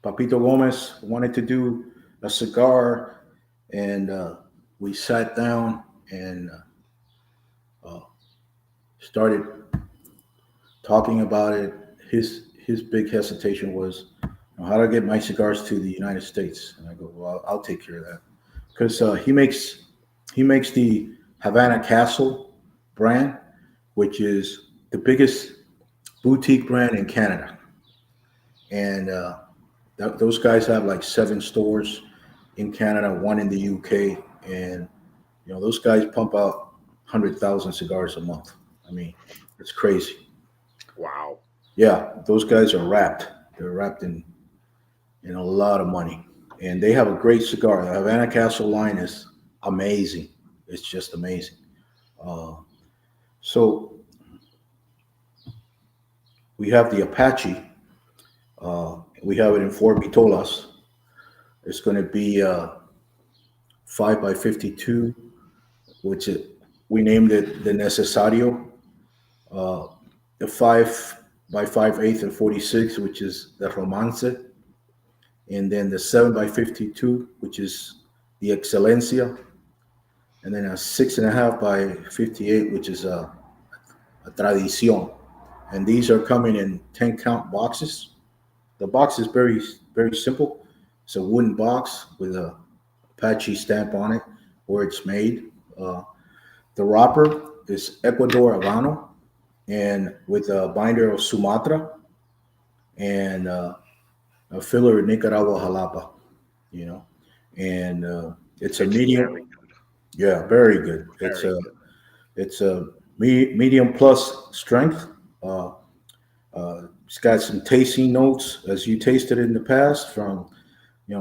Papito Gomez wanted to do a cigar, and we sat down and started talking about it. His big hesitation was, how do I get my cigars to the United States? And I go, well, I'll take care of that, because he makes the Havana Castle brand, which is the biggest boutique brand in Canada, and those guys have like 7 stores. in Canada, one in the UK, and those guys pump out 100,000 cigars a month. I mean, it's crazy. Wow. Yeah, those guys are wrapped. They're wrapped in a lot of money, and they have a great cigar. The Havana Castle line is amazing. It's just amazing. Uh, so we have the Apache. We have it in four bitolas. It's going to be 5 by 52, which we named it the Necesario. Uh, the 5 by 5/8 and 46, which is the Romance, and then the 7 by 52, which is the Excelencia, and then a 6.5 by 58, which is a Tradicion. And these are coming in 10 count boxes. The box is very, very simple. It's a wooden box with a Apache stamp on it where it's made. Uh, the wrapper is Ecuador Habano and with a binder of Sumatra and a filler of Nicaragua Jalapa, you know. And it's a It's very medium, good. yeah, very good. Very good. It's a medium plus strength. It's got some tasting notes as you tasted in the past from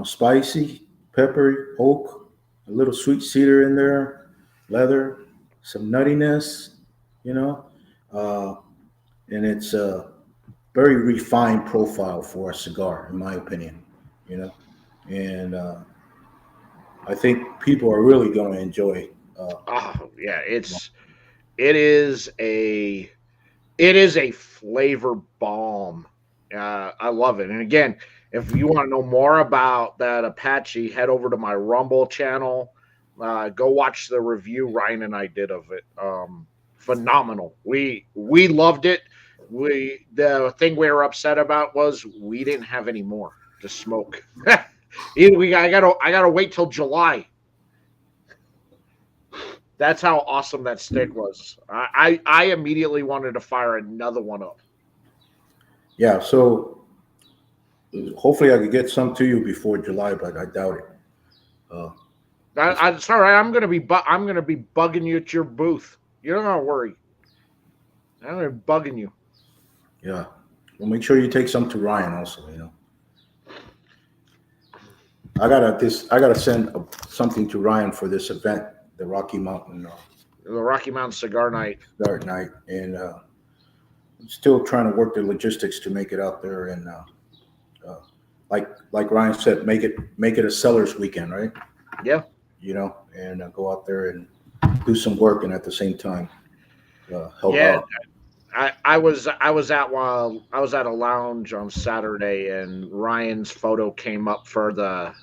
spicy, peppery, oak, a little sweet cedar in there, leather, some nuttiness, you know, uh, and it's a very refined profile for a cigar, in my opinion, you know, and I think people are really going to enjoy. Uh, Oh yeah, it is a it is a flavor bomb. I love it. And again, if you want to know more about that Apache, head over to my Rumble channel. Go watch the review Ryan and I did of it. Phenomenal. We loved it. We the thing we were upset about was we didn't have any more to smoke. I gotta wait till July. That's how awesome that stick was. I immediately wanted to fire another one up. yeah, so hopefully I could get some to you before July, but I doubt it. Uh, It's all right. I'm gonna be bugging you at your booth. You don't gotta worry. I'm gonna be bugging you. yeah, well, make sure you take some to Ryan also. I gotta send something to Ryan for this event, the Rocky Mountain The Rocky Mountain Cigar Night. Start Night, and still trying to work the logistics to make it out there, and like Ryan said, make it a sellers weekend, right? Yeah, And go out there and do some work, and at the same time help yeah. out. I was at a lounge on Saturday, and Ryan's photo came up for the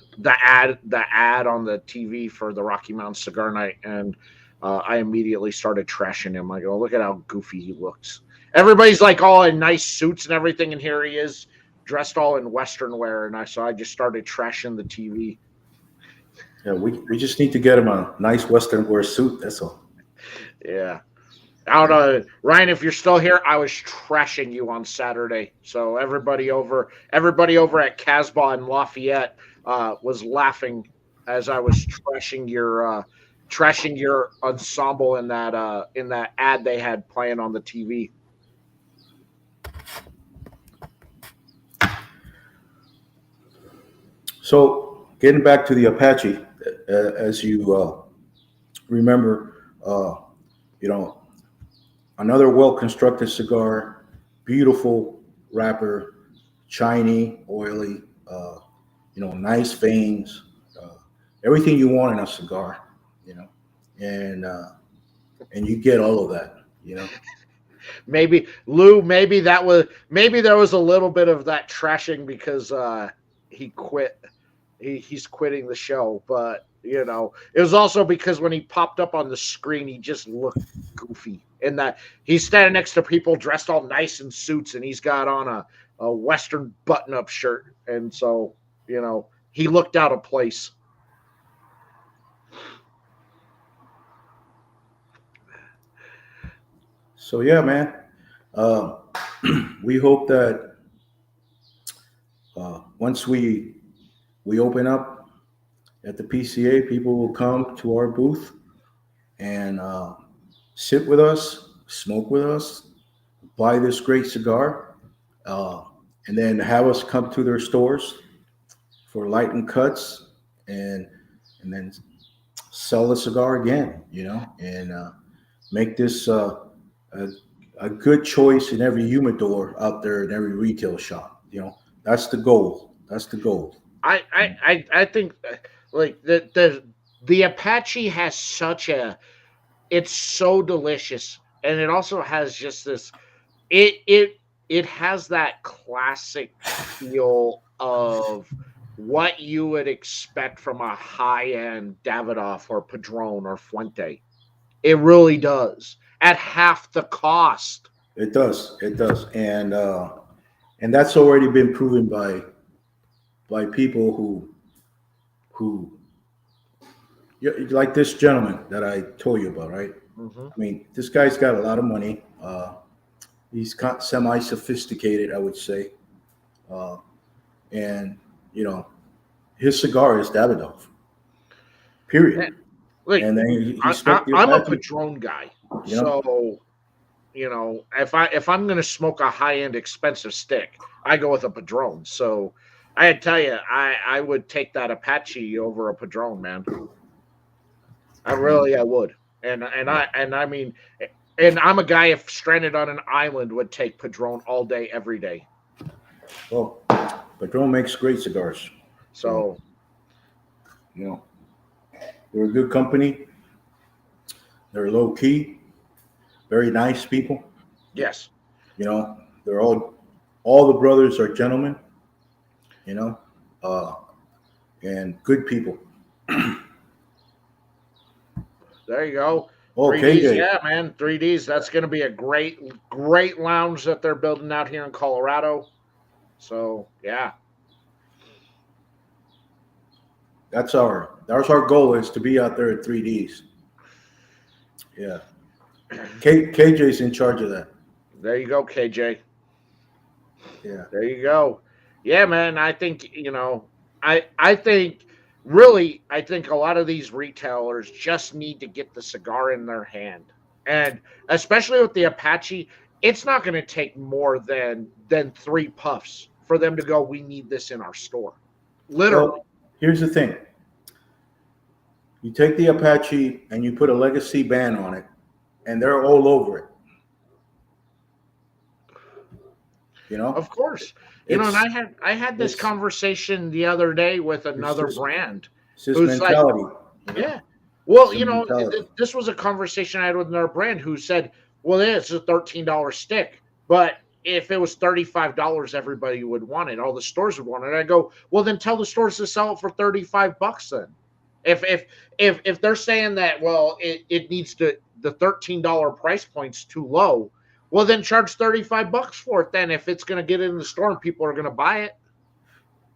ad on the TV for the Rocky Mountain Cigar Night, and I immediately started trashing him. I go, look at how goofy he looks. Everybody's like all in nice suits and everything, and here he is dressed all in Western wear, and I just started trashing the TV. Yeah, we just need to get him a nice Western wear suit. That's all. Yeah. I don't know, Ryan. If you're still here, I was trashing you on Saturday. So everybody over at Casbah and Lafayette was laughing as I was trashing your ensemble in that ad they had playing on the TV. So getting back to the Apache, as you remember, you know, another well constructed cigar, beautiful wrapper, shiny, oily, nice veins, uh, everything you want in a cigar, you know, and you get all of that. Maybe Lou, maybe there was a little bit of that trashing because he quit. He's quitting the show, but it was also because when he popped up on the screen, he just looked goofy. In that he's standing next to people dressed all nice in suits, and he's got on a Western button-up shirt, and so he looked out of place. So yeah, man, uh, we hope that once we open up, At the PCA, people will come to our booth and sit with us, smoke with us, buy this great cigar, uh, and then have us come to their stores for light and cuts, and and then sell the cigar again, and make this a, a good choice in every humidor out there in every retail shop. That's the goal. That's the goal. I think like the Apache has such a it's so delicious, and it also has just this it it it has that classic feel of what you would expect from a high end Davidoff or Padron or Fuente. It really does at half the cost. It does. It does. And that's already been proven by people who like this gentleman that I told you about, right? Hmm. I mean, this guy's got a lot of money. He's semi sophisticated, I would say, uh, and you know his cigar is Davidoff. Period. Like And then he I, smoked the I'm a Apache. Padron guy, You know, so if I'm gonna smoke a high end expensive stick, I go with a Padron. So I tell you, I would take that Apache over a Padron, man. I would. And I mean, and I'm a guy if stranded on an island would take Padron all day every day. well, Padron makes great cigars. So So you know, they're a good company. They're low key, very nice people. yes, They're all the brothers are gentlemen. You know, uh, and good people. there you go. Oh, 3Ds, KJ, yeah, man. 3Ds. That's going to be a great lounge that they're building out here in Colorado. So yeah, that's our goal is to be out there at 3Ds. Yeah, KJ's in charge of that. there you go, KJ. Yeah. There you go. Yeah, man. I think I think really I think a lot of these retailers just need to get the cigar in their hand, and especially with the Apache, it's not going to take more than 3 puffs for them to go. We need this in our store, literally. Well, here's the thing: you take the Apache and you put a legacy band on it, and they're all over it. You know, Of course, and it's I had this it's conversation the other day with it's another just brand it's just who's like, mentality. You know, yeah. Well, it's a mentality. this was a conversation I had with another brand who said, well, it's a $13 stick, but if it was $35, everybody would want it. All the stores would want it. I go, well, then tell the stores to sell it for $35 then. If they're saying that, well, it needs to the $13 price point's too low, well, then charge $35 for it. Then if it's going to get in the store and people are going to buy it,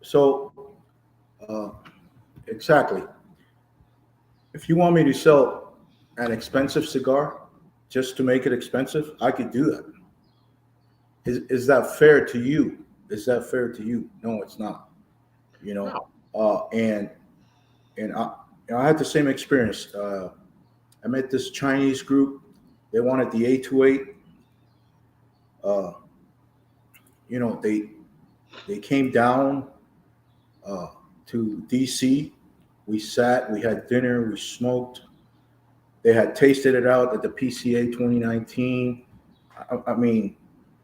So, uh, exactly. If you want me to sell an expensive cigar just to make it expensive, I could do that. Is that fair to you? Is that fair to you? No, it's not. You know, no. and I had the same experience. I met this Chinese group. They wanted the 828. Uh, they came down uh, to DC. We sat, we had dinner, we smoked. They had tasted it out at the PCA 2019. I mean,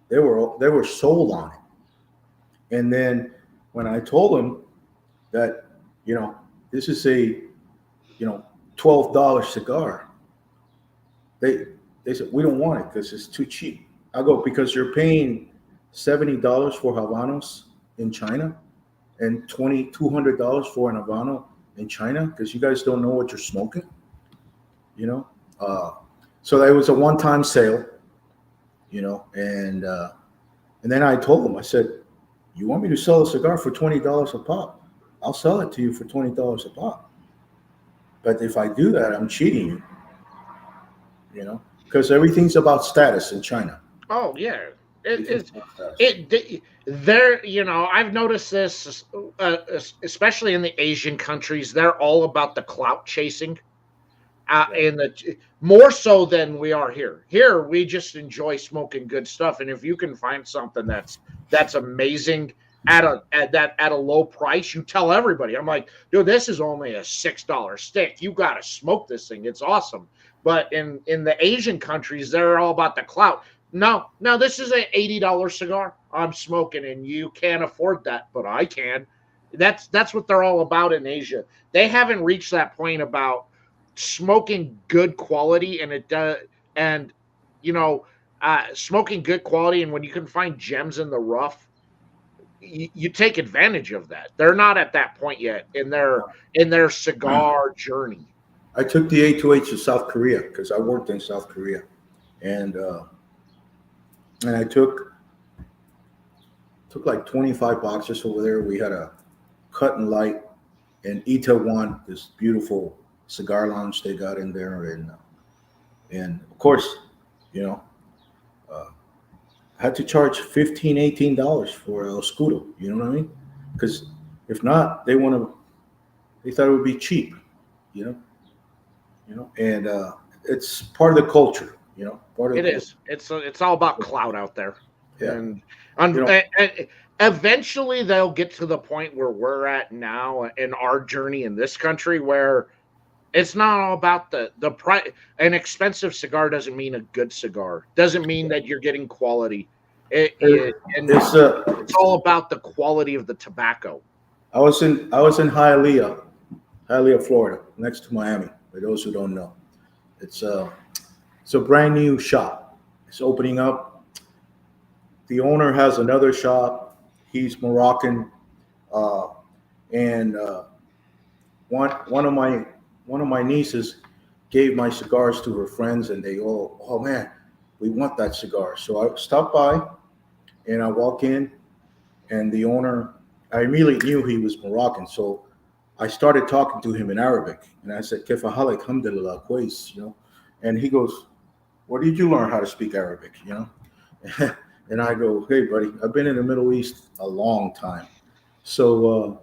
they were sold on it. And then when I told them that this is a $12 cigar, they they said we don't want it because it's too cheap. I go because you're paying $70 for Habanos in China and $200 for an Habano in China because you guys don't know what you're smoking. You know, uh, so that was a one-time sale. And then I told them, I said, you want me to sell a cigar for $20 a pop? I'll sell it to you for $20 a pop. But if I do that, I'm cheating you, because everything's about status in China. Oh yeah. It Asian is cigar status. there. I've noticed this, especially in the Asian countries. They're all about the clout chasing, Yeah. in the more so than we are here. Here, we just enjoy smoking good stuff, and if you can find something that's amazing at a low price, you tell everybody. I'm like, dude, this is only a $6 stick. You got to smoke this thing. It's awesome. But in the Asian countries, they're all about the clout. No, no, this is an $80 cigar I'm smoking, and you can't afford that, but I can. That's what they're all about in Asia. They haven't reached that point about smoking good quality, and it does, and you know smoking good quality, and when you can find gems in the rough, you take advantage of that. They're not at that point yet in their cigar journey. I took the A2H to South Korea because I worked in South Korea, and I took like 25 boxes over there. We had a cut and light and Ita One, this beautiful cigar lounge they got in there, and of course, you know, uh, I had to charge 15, $18 for El Escudo. You know what I mean? Because if not, they thought it would be cheap. You know, and it's part of the culture. Part of It the culture. is. It's all about clout out there, Yeah, and you un, know, e- e- eventually they'll get to the point where we're at now in our journey in this country, where it's not all about the price. An expensive cigar doesn't mean a good cigar. Doesn't mean that you're getting quality. And it's it's all about the quality of the tobacco. I was in Hialeah, Florida, next to Miami. For those who don't know, it's it's a brand new shop. It's opening up. The owner has another shop. He's Moroccan, uh, and one of my nieces gave my cigars to her friends, and they all, oh man, we want that cigar. So I stopped by, and I walk in, and the owner, I immediately knew he was Moroccan. So I started talking to him in Arabic, and I said, "Kif ahalik, alhamdulillah, kwais," and he goes, "Where did you learn how to speak Arabic?" And I go, "Hey, buddy, I've been in the Middle East a long time." So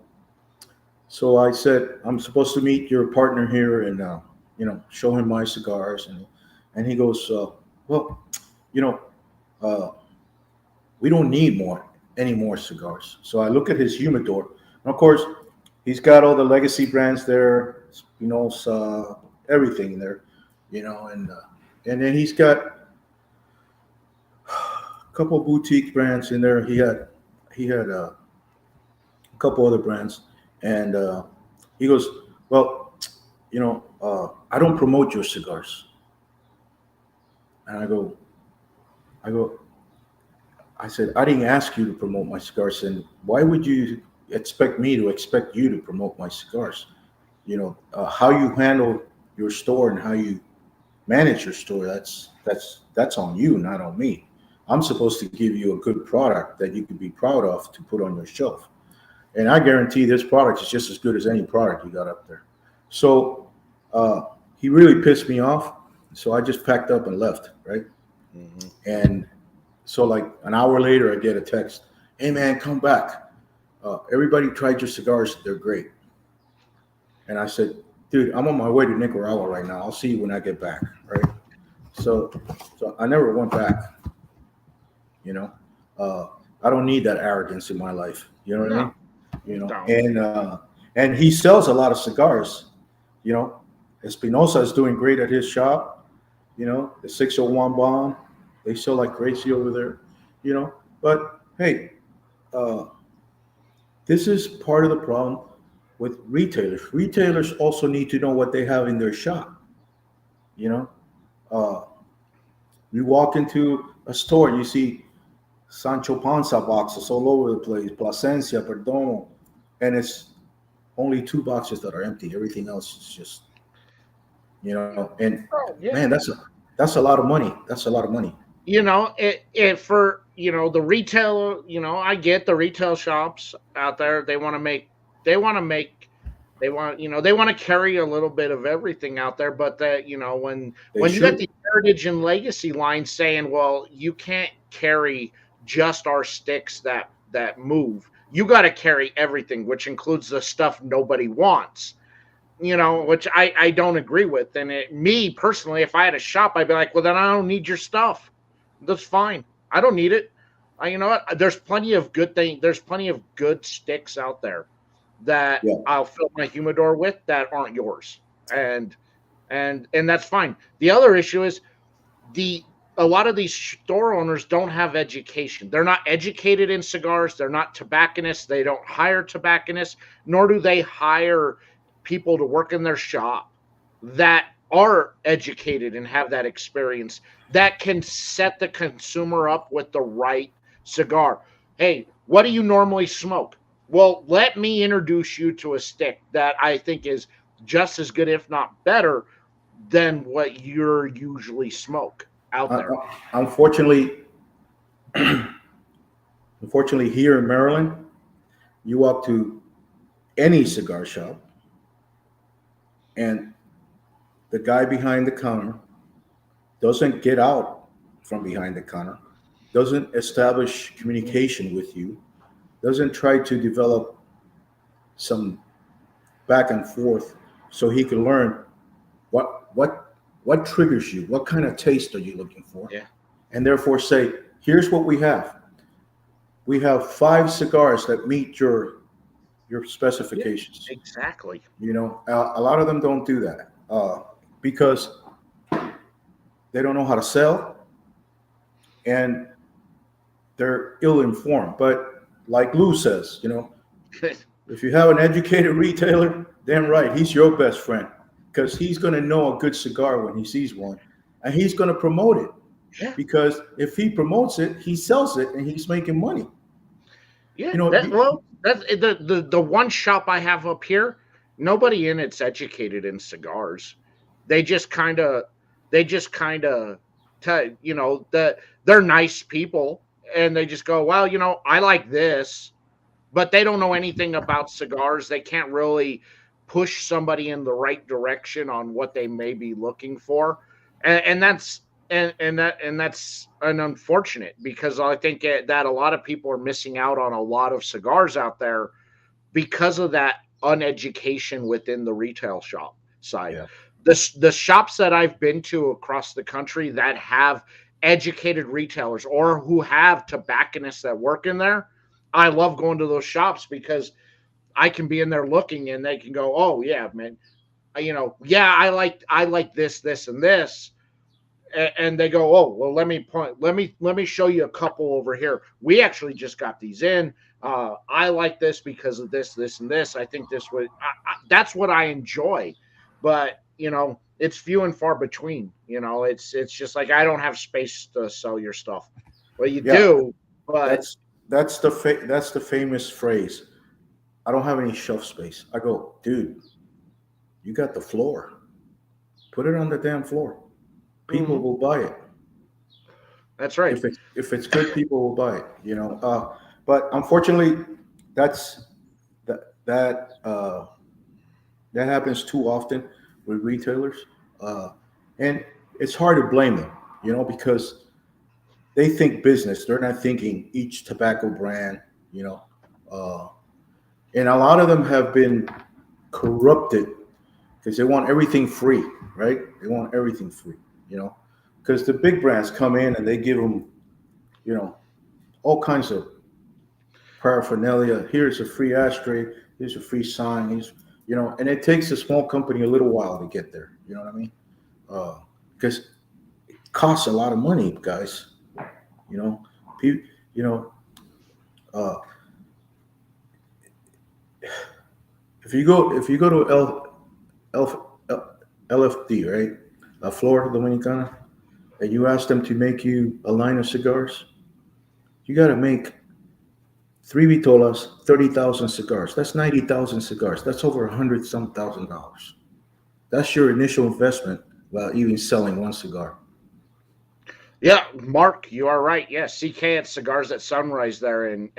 I said, "I'm supposed to meet your partner here and show him my cigars." And he goes, "Well, you know, uh, we don't need any more cigars." So I look at his humidor, and of course, he's got all the legacy brands there, everything there, and then he's got a couple boutique brands in there. He had a couple other brands, and he goes, "Well, I don't promote your cigars." And I go, I said, "I didn't ask you to promote my cigars, and why would you expect me to expect you to promote my cigars? How you handle your store and how you manage your store, that's on you, not on me. I'm supposed to give you a good product that you can be proud of to put on your shelf. And I guarantee this product is just as good as any product you got up there." So uh, he really pissed me off. So I just packed up and left, right? Mhm. And so, like an hour later, I get a text: "Hey, man, come back. Everybody tried your cigars. They're great." And I said, "Dude, I'm on my way to Nicaragua right now. I'll see you when I get back." Right? So, so I never went back. You know, uh, I don't need that arrogance in my life. You know what I No, mean? you don't. And he sells a lot of cigars. You know, Espinosa is doing great at his shop. The 601 bomb, they sell like crazy over there. But hey, uh, this is part of the problem with retailers. Retailers also need to know what they have in their shop. You know, uh, you walk into a store, you see Sancho Panza boxes all over the place, Plasencia, Perdomo, and it's only two boxes that are empty. Everything else is just, and Oh man, yeah. that's a lot of money. That's a lot of money. It for the retail. I get the retail shops out there. They want to make, they want to carry a little bit of everything out there. But that, They when you got the should. heritage and legacy line saying, well, you can't carry just our sticks that move. You got to carry everything, which includes the stuff nobody wants. Which I don't agree with. And me personally, if I had a shop, I'd be like, well, then I don't need your stuff. That's fine. I don't need it. You know what? There's plenty of good things. There's plenty of good sticks out there that Yeah. I'll fill my humidor with that aren't yours, and that's fine. The other issue is the a lot of these store owners don't have education. They're not educated in cigars. They're not tobacconists. They don't hire tobacconists, nor do they hire people to work in their shop that are educated and have that experience that can set the consumer up with the right cigar. Hey, what do you normally smoke? Well, let me introduce you to a stick that I think is just as good, if not better, than what you're usually smoke out there. Unfortunately, unfortunately, here in Maryland, you walk to any cigar shop, and the guy behind the counter doesn't get out from behind the counter, doesn't establish communication with you, doesn't try to develop some back and forth so he can learn what triggers you, what kind of taste are you looking for, Yeah. and therefore say, here's what we have. We have 5 cigars that meet your specifications. Exactly. A lot of them don't do that because they don't know how to sell and they're ill informed. But like Lou says, if you have an educated retailer, damn right, he's your best friend because he's going to know a good cigar when he sees one, and he's going to promote it. Yeah. Because if he promotes it, he sells it, and he's making money. Yeah. You know, That's the one shop I have up here. Nobody in it's educated in cigars. They just kind of they just kind of that they're nice people, and they just go, well, I like this, but they don't know anything about cigars. They can't really push somebody in the right direction on what they may be looking for, and that's an unfortunate, because I think that a lot of people are missing out on a lot of cigars out there because of that uneducation within the retail shop side. yeah, The shops that I've been to across the country that have educated retailers or who have tobacconists that work in there, I love going to those shops because I can be in there looking and they can go, "Oh yeah, man, yeah, I like this and this." And they go, "Oh, well, let me show you a couple over here. We actually just got these in. I like this because of this and this. I think this would that's what I enjoy." But it's few and far between. It's just like, I don't have space to sell your stuff. Well, you yeah. do, but That's the famous phrase. I don't have any shelf space. I go, dude, you got the floor. Put it on the damn floor. People mhm, will buy it. that's right. If it's good, people will buy it. But unfortunately, that's that that happens too often with retailers, and it's hard to blame them. Because they think business. They're not thinking each tobacco brand. You know, uh, and a lot of them have been corrupted because they want everything free, right? They want everything free. You know, because the big brands come in and they give them, you know, all kinds of paraphernalia. Here's a free ashtray. Here's a free sign. And it takes a small company a little while to get there. You know what I mean? Because it costs a lot of money, guys. You know, Pe- you know, uh, if you go to LFD, right, Florida Dominicana, and you ask them to make you a line of cigars, you got to make three vitolas, 30,000 cigars. That's 90,000 cigars. That's over 100 some thousand dollars. That's your initial investment while even selling one cigar. Yeah, Mark, you are right. Yes, CK at Cigars at Sunrise there in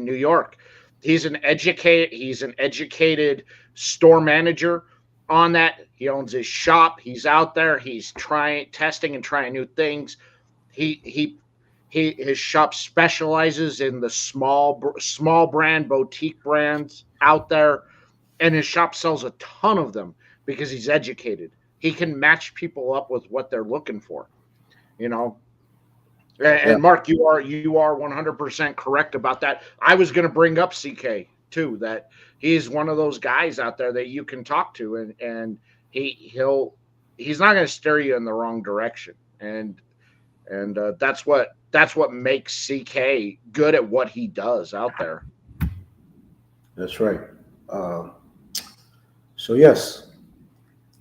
New York. He's an educated store manager on that. He owns his shop. He's out there. He's trying testing and trying new things. He he his shop specializes in the small brand boutique brands out there, and his shop sells a ton of them because he's educated. He can match people up with what they're looking for, you know. Yeah, And Mark, you are 100% correct about that. I was going to bring up CK too, that he's one of those guys out there that you can talk to, and he's not going to steer you in the wrong direction, and that's what makes CK good at what he does out there. that's right. Uh, so yes,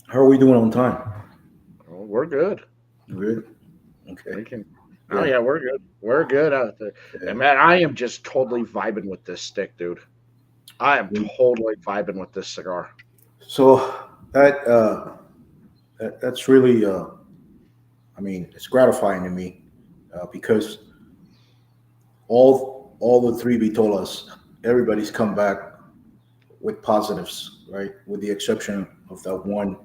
how are we doing on time? Well, we're good. Good. Okay. We can. Oh Yeah. yeah, we're good. We're good out there. Yeah. And man, I am just totally vibing with this stick, dude. I am totally vibing with this cigar. So that, that's really, I mean, it's gratifying to me because all the three vitolas, everybody's come back with positives, right? With the exception of that one,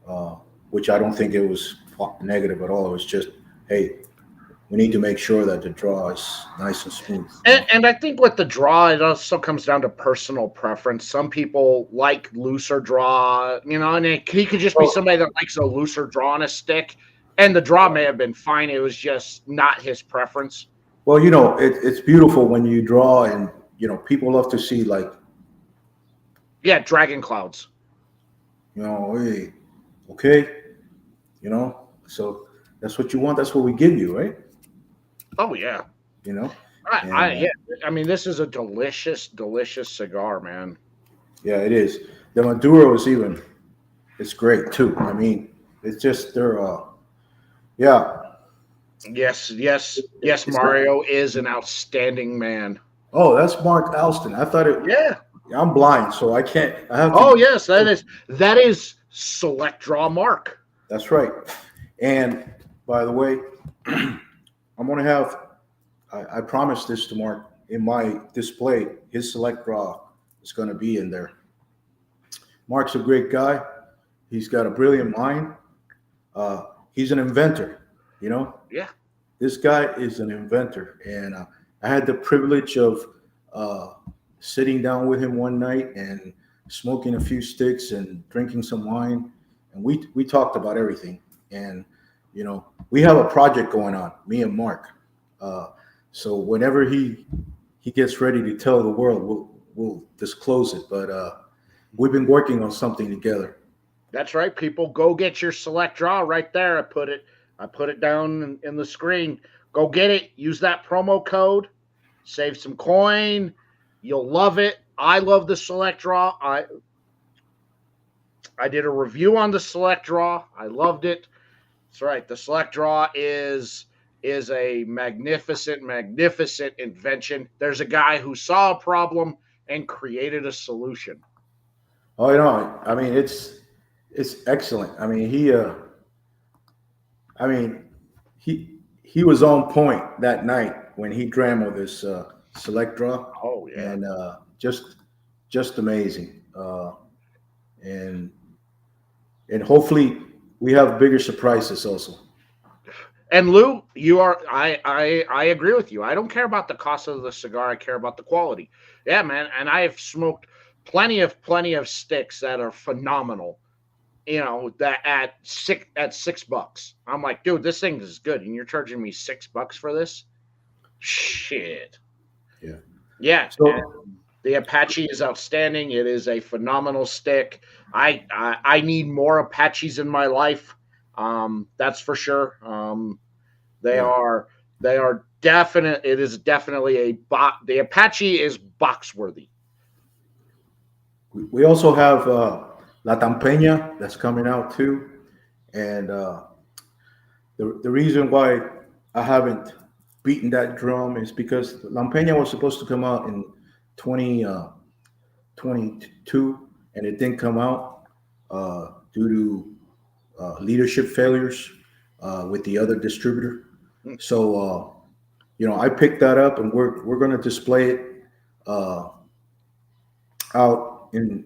uh, which I don't think it was negative at all. It was just, hey, we need to make sure that the draw is nice and smooth. And I think with the draw, it also comes down to personal preference. Some people like looser draw, and he could just be Well, somebody that likes a looser draw on a stick, and the draw may have been fine. It was just not his preference. well, it's beautiful when you draw, and people love to see like, Yeah, dragon clouds. hey, okay, so that's what you want. That's what we give you, right? Oh yeah, You know, I and yeah. I mean, this is a delicious, delicious cigar, man. yeah, it is. The Maduro is even. It's great too. I mean, it's just they're yeah. Yes, yes, yes. Is that, Mario is an outstanding man. oh, that's Mark Alston. I thought it. Yeah. I'm blind, so I can't. I have Oh to. yes, that is select draw mark. That's right. And by the way, I'm gonna have. I promised this to Mark in my display. His select draw is gonna be in there. Mark's a great guy. He's got a brilliant mind. He's an inventor. You know, Yeah. this guy is an inventor, and I had the privilege of uh, sitting down with him one night and smoking a few sticks and drinking some wine, and we talked about everything. And we have a project going on, me and Mark. Uh, so whenever he gets ready to tell the world, we'll disclose it. But we've been working on something together. That's right, people. Go get your select draw right there. I put it down in the screen. Go get it. Use that promo code. Save some coin. You'll love it. I love the select draw. I did a review on the select draw. I loved it. That's right. The select draw is a magnificent, magnificent invention. There's a guy who saw a problem and created a solution. Oh, I mean, it's excellent. I mean, I mean, he was on point that night when he drammed this select draw, Oh yeah. and just amazing. And hopefully we have bigger surprises also. And Lou, you are I agree with you. I don't care about the cost of the cigar. I care about the quality. Yeah, man. And I have smoked plenty of sticks that are phenomenal. That at $6. I'm like, dude, this thing is good, and you're charging me $6 for this? Shit. Yeah. Yeah. And So the Apache is outstanding. It is a phenomenal stick. I need more Apaches in my life. That's for sure. They yeah, are they are definite. It is definitely the Apache is box worthy. we also have La Tampeña that's coming out too, and the reason why I haven't beaten that drum is because Lampeña was supposed to come out in 2022, and it didn't come out due to leadership failures with the other distributor. So I picked that up, and we're going to display it uh, out in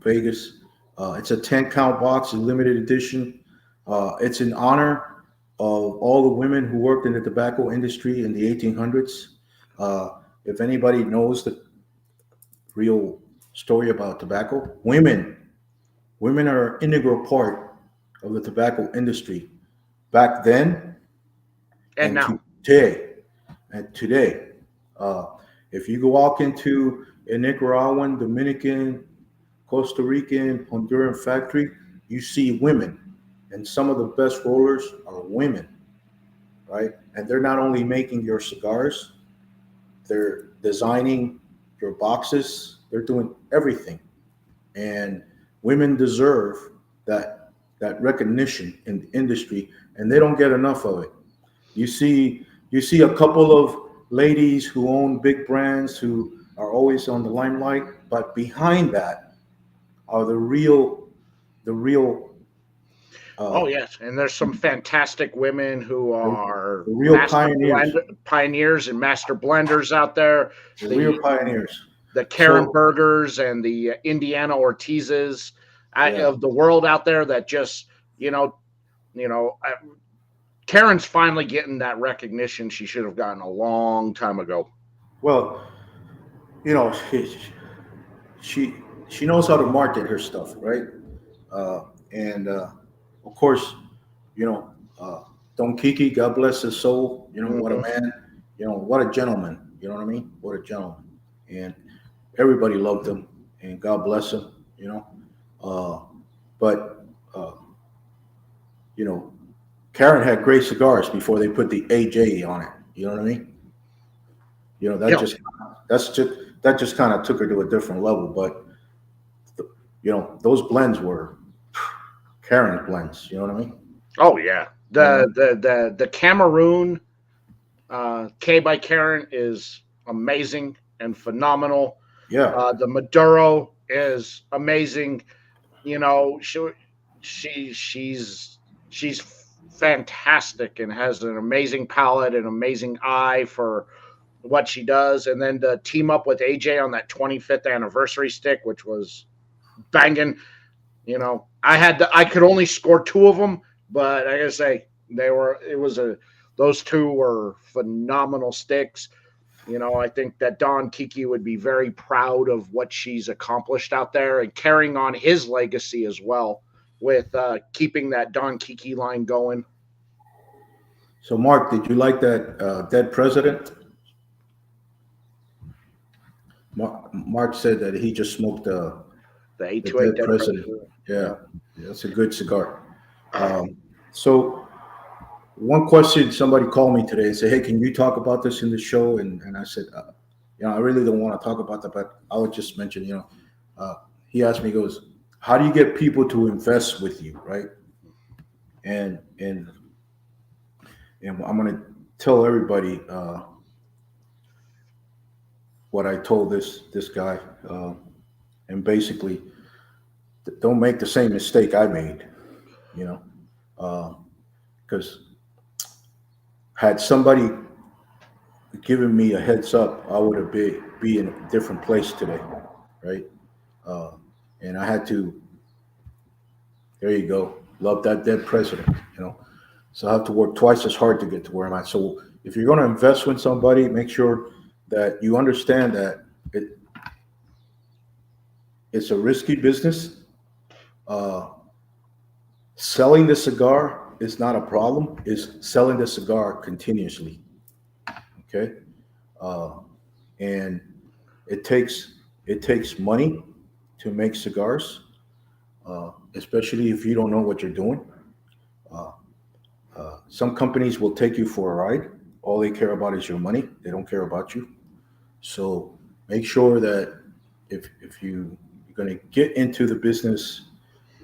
Vegas. It's a 10 count box, a limited edition. It's in honor of all the women who worked in the tobacco industry in the 1800s. If anybody knows the real story about tobacco, women are an integral part of the tobacco industry back then And and now, today. And today, uh, if you go walk into a Nicaraguan, Dominican, Costa Rican, Honduran factory, you see women, and some of the best rollers are women, right? And they're not only making your cigars, they're designing your boxes, they're doing everything. And women deserve that recognition in the industry, and they don't get enough of it. You see a couple of ladies who own big brands who are always on the limelight, but behind that are the real oh uh, yes, and there's some fantastic women who the, are the real pioneers, pioneers and master blenders out there. the real The pioneers. Karen So Bergers and the Indiana Ortizes yeah, of the world out there that just you know you know Karen's finally getting that recognition she should have gotten a long time ago. well, you know, she she knows how to market her stuff, right? Uh, and of course, you know, uh, Don Kiki, God bless his soul. You know what a Hmm. man. You know what a gentleman. You know what I mean? What a gentleman. And everybody loved him, and God bless him. You know, uh, but uh, you know, Karen had great cigars before they put the AJ on it. You know what I mean? You know Yeah. that just kind of took her to a different level. But you know, those blends were Karen blends. You know what I mean? Oh yeah. And The Cameroon K by Karen is amazing and phenomenal. yeah, The Maduro is amazing. You know, she's fantastic and has an amazing palate and amazing eye for what she does. And then to team up with AJ on that 25th anniversary stick, which was banging. You know, I could only score two of them, but I gotta say they were it was a those two were phenomenal sticks. You know, I think that Don Kiki would be very proud of what she's accomplished out there and carrying on his legacy as well with keeping that Don Kiki line going. so, Mark, did you like that dead president? Mark said that he just smoked The the 828 dead Dead president. President. Yeah, yeah, that's a good cigar. So, one question somebody called me today and said, "Hey, can you talk about this in the show?" And I said, "I really don't want to talk about that, but I would just mention, uh, he asked me, he goes, how do you get people to invest with you, right? And and and I'm going to tell everybody what I told this guy, uh, and basically, don't make the same mistake I made, you know, because had somebody given me a heads up, I would have be in a different place today, right? Uh, and I had to. There you go. Love that dead president, you know. So I have to work twice as hard to get to where I'm at. So if you're going to invest with somebody, make sure that you understand that it's a risky business. Uh, Selling the cigar is not a problem. Is selling the cigar continuously. Okay, uh, and it takes it takes money to make cigars, especially if you don't know what you're doing. Uh, some companies will take you for a ride. All they care about is your money. They don't care about you. So make sure that you're going to get into the business,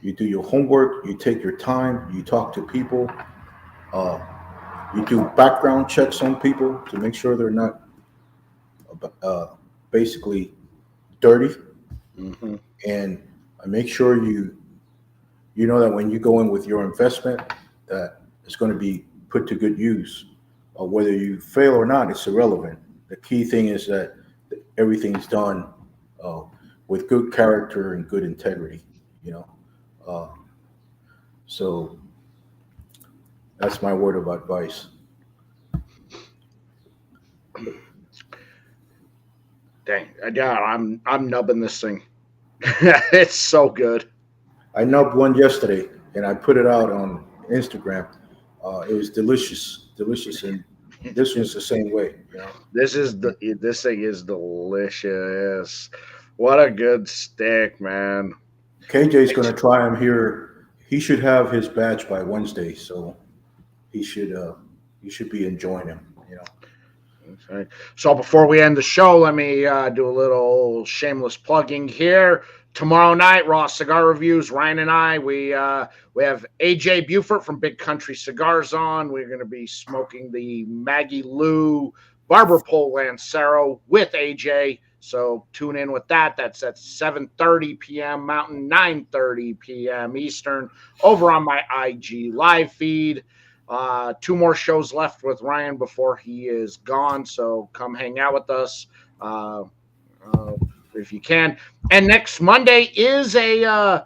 you do your homework, you take your time, you talk to people, uh, you do background checks on people to make sure they're not uh, basically dirty, Hmm. and make sure you know that when you go in with your investment, that it's going to be put to good use. Whether you fail or not, it's irrelevant. The key thing is that everything's done uh, with good character and good integrity. You know, uh, so That's my word of advice. Dang, yeah, I'm nubbing this thing. It's so good. I nubbed one yesterday and I put it out on Instagram. It was delicious, delicious, and this one's the same way. This thing is delicious. What a good stick, man. KJ's going to try him here. He should have his badge by Wednesday, so he should he should be enjoying him. Okay. So before we end the show, let me do a little shameless plugging here. Tomorrow night, Raw Cigar Reviews. Ryan and I, we have AJ Buford from Big Country Cigars on. We're going to be smoking the Maggie Lou Barber Pole Lancero with AJ. So tune in with that. That's at 7:30 p.m. Mountain, 9:30 p.m. Eastern, over on my IG live feed. Two more shows left with Ryan before he is gone, so come hang out with us if you can. And next Monday is a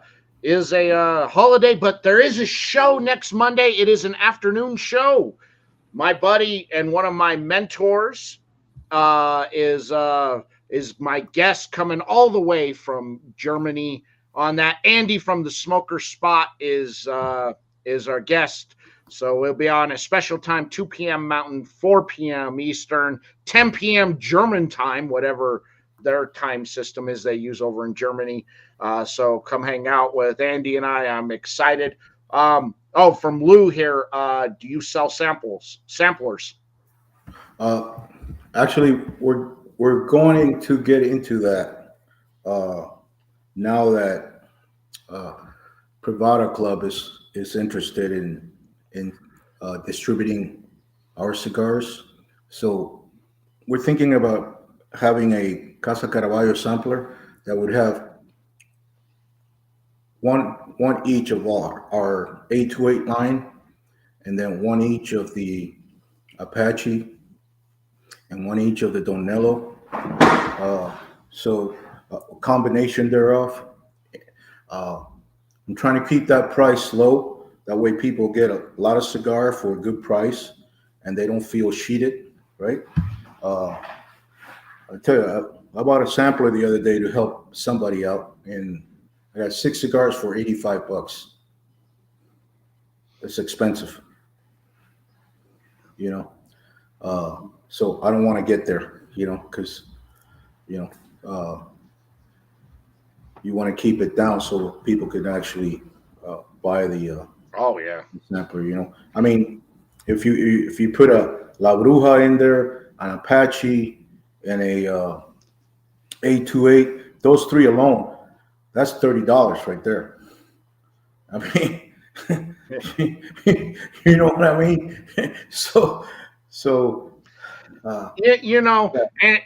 holiday, but there is a show next Monday. It is an afternoon show. My buddy and one of my mentors is my guest coming all the way from Germany on that. Andy from the Smoker Spot is our guest. So we'll be on a special time, 2 p.m. Mountain, 4 p.m. Eastern, 10 p.m. German time, whatever their time system is they use over in Germany. So come hang out with Andy and I. I'm excited. From Lou here, do you sell samplers? Uh, Actually, we're going to get into that now that uh, Privada Club is interested in distributing our cigars. So we're thinking about having a Casa Caraballo sampler that would have one each of our 828 line, and then one each of the Apache, and one each of the Donello. So a combination thereof. Uh, I'm trying to keep that price low. That way, people get a lot of cigar for a good price, and they don't feel cheated, right? Uh, I tell you, I bought a sampler the other day to help somebody out, and I got 6 cigars for $85. It's expensive, you know. So I don't want to get there, because you know uh, you want to keep it down so people can actually buy the Oh yeah. sampler. I mean, if you put a La Bruja in there, an Apache, and a 828, those three alone, that's $30 right there. I mean, you know what I mean? So yeah, And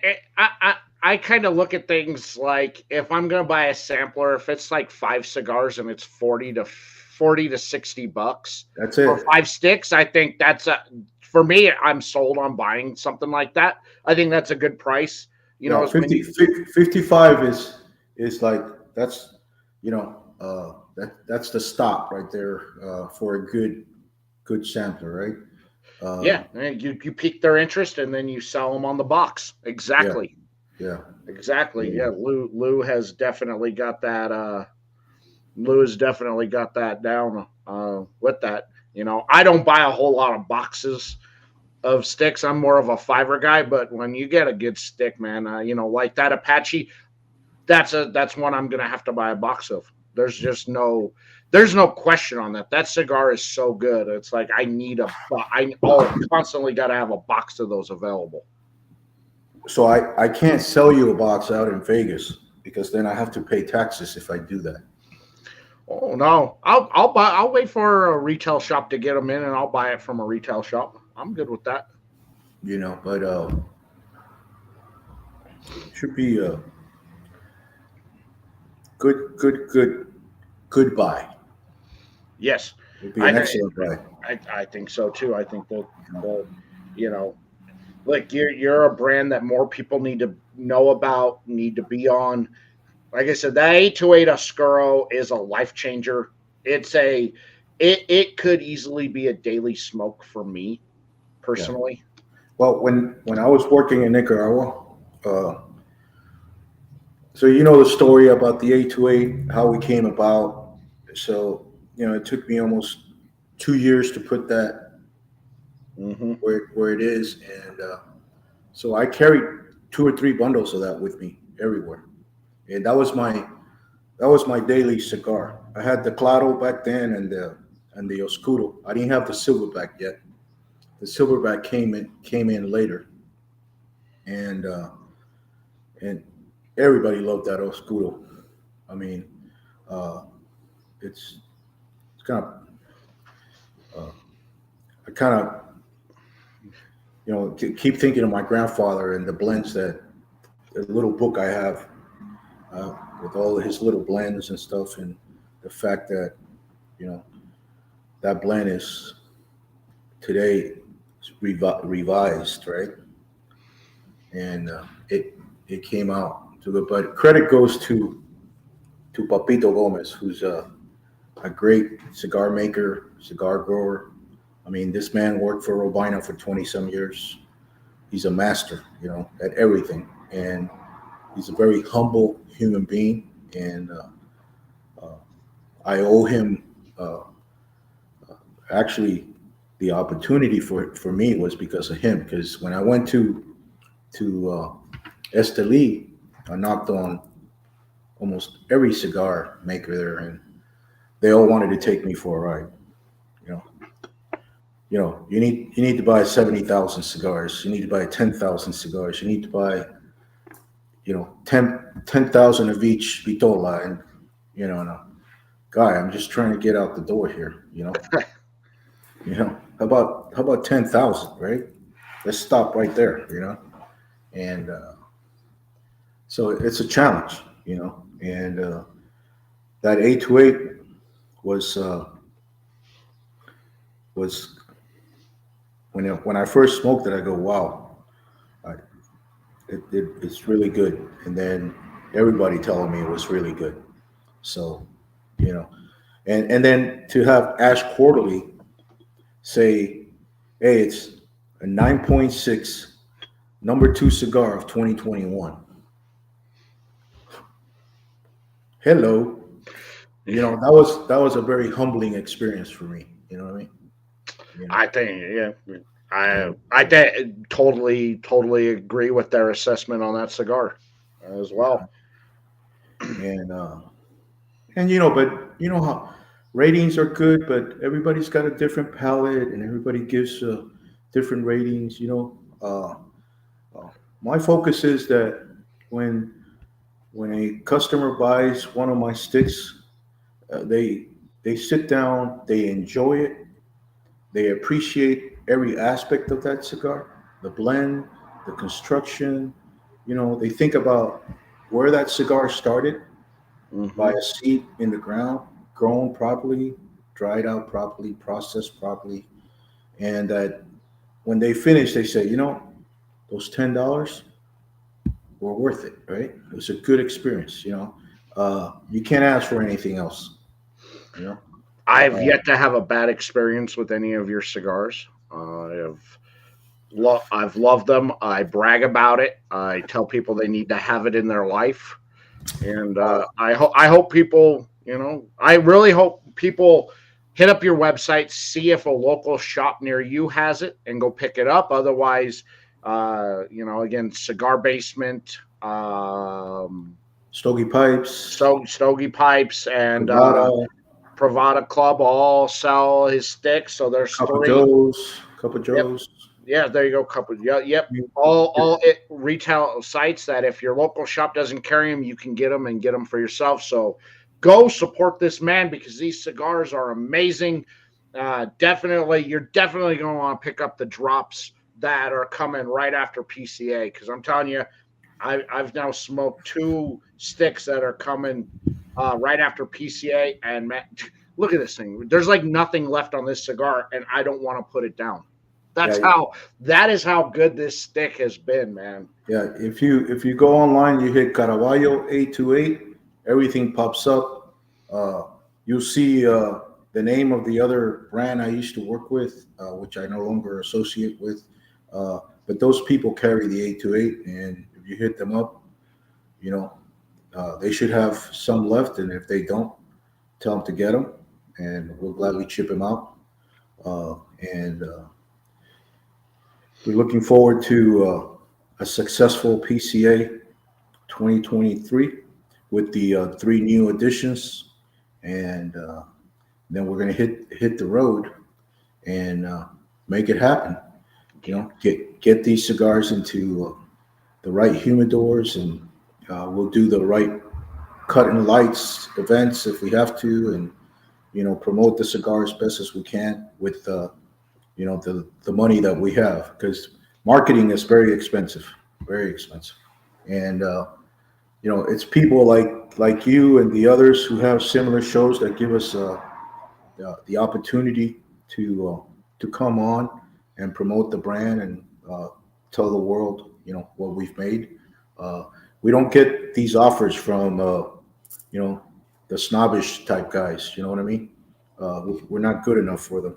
I kind of look at things like if I'm gonna buy a sampler, if it's like 5 cigars and it's 40 to $60 that's for it. 5 sticks, I think for me. I'm sold on buying something like that. I think that's a good price. Yeah, Is when 50, you 55 is like that's that's the stop right there for a good sampler, right? yeah, Uh, you pique their interest and then you sell them on the box. yeah, Exactly. yeah, Exactly. yeah. Yeah, Lou has definitely got that. Lou has definitely got that down with that. I don't buy a whole lot of boxes of sticks. I'm more of a fiver guy, but when you get a good stick, man, like that Apache, that's one I'm gonna have to buy a box of. There's no question on that. That cigar is so good. It's like I'll constantly got to have a box of those available. So I can't sell you a box out in Vegas because then I have to pay taxes if I do that. Oh no, I'll wait for a retail shop to get them in, and I'll buy it from a retail shop. I'm good with that. But should be a good buy. Yes, Would be I an excellent buy. I think so too. I think that the you know like you're a brand that more people need to know about, need to be on. Like I said, that 828 Oscuro is a life changer. It's a it could easily be a daily smoke for me Yeah. personally. Well, when I was working in Nicaragua, uh, so you know the story about the 828, how we came about. So it took me almost 2 years to put that Hmm. where it is, and so I carried 2 or 3 bundles of that with me everywhere, and that was my daily cigar. I had the Claro back then and the Oscuro. I didn't have the Silverback yet. The Silverback came in later, and and everybody loved that Oscuro. I mean, uh, it's it's kind of I kind of keep thinking of my grandfather and the blends that the little book I have with all of his little blends and stuff, and the fact that you know that blend is today revised, right? And it came out to good. But credit goes to Papito Gomez, who's a great cigar maker, cigar grower. I mean, this man worked for Robina for 20 some years. He's a master, at everything, and he's a very humble human being. And I owe him uh, actually the opportunity for me was because of him. Because when I went to Esteli, I knocked on almost every cigar maker there, and they all wanted to take me for a ride. You know, you need to buy 70,000 cigars. You need to buy 10,000 cigars. You need to buy 10,000 of each vitola, and and guy, I'm just trying to get out the door here. How about 10,000, right? Let's stop right there. And so it's a challenge. And that 828 was was when I first smoked it, I go, wow, I, it's really good. And then everybody telling me it was really good. So, you know, and then to have Ash Quarterly say, hey, it's a 9.6 number two cigar of 2021. Hello. That was a very humbling experience for me. You know what I mean? You know, I think, yeah, and totally agree with their assessment on that cigar as yeah, well. but how ratings are good, but everybody's got a different palate, and everybody gives different ratings. Uh, my focus is that when when a customer buys one of my sticks, they sit down, they enjoy it, they appreciate every aspect of that cigar, the blend, the construction. They think about where that cigar started by Hmm. a seed in the ground, grown properly, dried out properly, processed properly, and that when they finish, they say, those $10 were worth it, right? It was a good experience. You can't ask for anything else. You know, I've uh, yet to have a bad experience with any of your cigars. I've loved them. I brag about it. I tell people they need to have it in their life, and uh, I hope people, I really hope people hit up your website, see if a local shop near you has it, and go pick it up. Otherwise, again, Cigar Basement, Stogie Pipes, Stogie Pipes, and Nevada, Pravada Club all sell his sticks. So there's Cup of three. Joe's, Cup of Yep. Joe's. Yeah, there you go. Couple. Yeah, yep. You- All it retail sites that if your local shop doesn't carry them, you can get them for yourself. So go support this man because these cigars are amazing. You're definitely going to want to pick up the drops that are coming right after PCA because I'm telling you, I've now smoked two sticks that are coming right after PCA, and man, look at this thing. There's like nothing left on this cigar, and I don't want to put it down. Yeah, That is how good this stick has been, man. yeah. If you go online, you hit Caraballo 828, everything pops up. Uh, you'll see the name of the other brand I used to work with, which I no longer associate with. But those people carry the 828, and if you hit them up, you know, they should have some left, and if they don't, tell them to get them, and we'll gladly chip them out. And we're looking forward to a successful PCA 2023 with the three new additions, and then we're going to hit the road and make it happen. Get these cigars into the right humidors, and we'll do the right cut and lights events if we have to, and promote the cigar as best as we can with the money that we have, because marketing is very expensive, and it's people like you and the others who have similar shows that give us the opportunity to come on and promote the brand and tell the world what we've made. Uh, we don't get these offers from the snobbish type guys. You know what I mean? We're not good enough for them.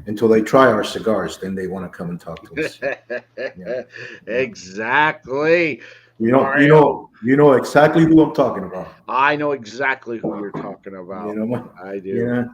Until they try our cigars, then they want to come and talk to us. Yeah. Exactly. You know, you Mario, know, you know exactly who I'm talking about. I know exactly who you're talking about. You know, I do. yeah.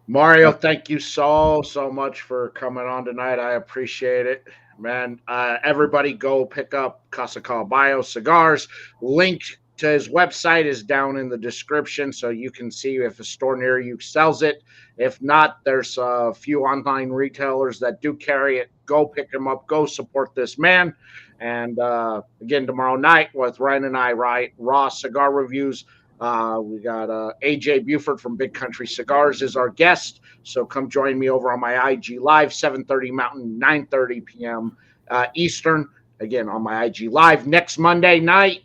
Mario, thank you so much for coming on tonight. I appreciate it, man. Everybody go pick up Casa Caraballo Cigars. Link to his website is down in the description, so you can see if a store near you sells it. If not, there's a few online retailers that do carry it. Go pick them up. Go support this man. And again, tomorrow night with Ryan and I, Raw Cigar Reviews. We got AJ Buford from Big Country Cigars is our guest. So come join me over on my IG Live, 7:30 Mountain, 9:30 p.m. Eastern. Again, on my IG Live next Monday night.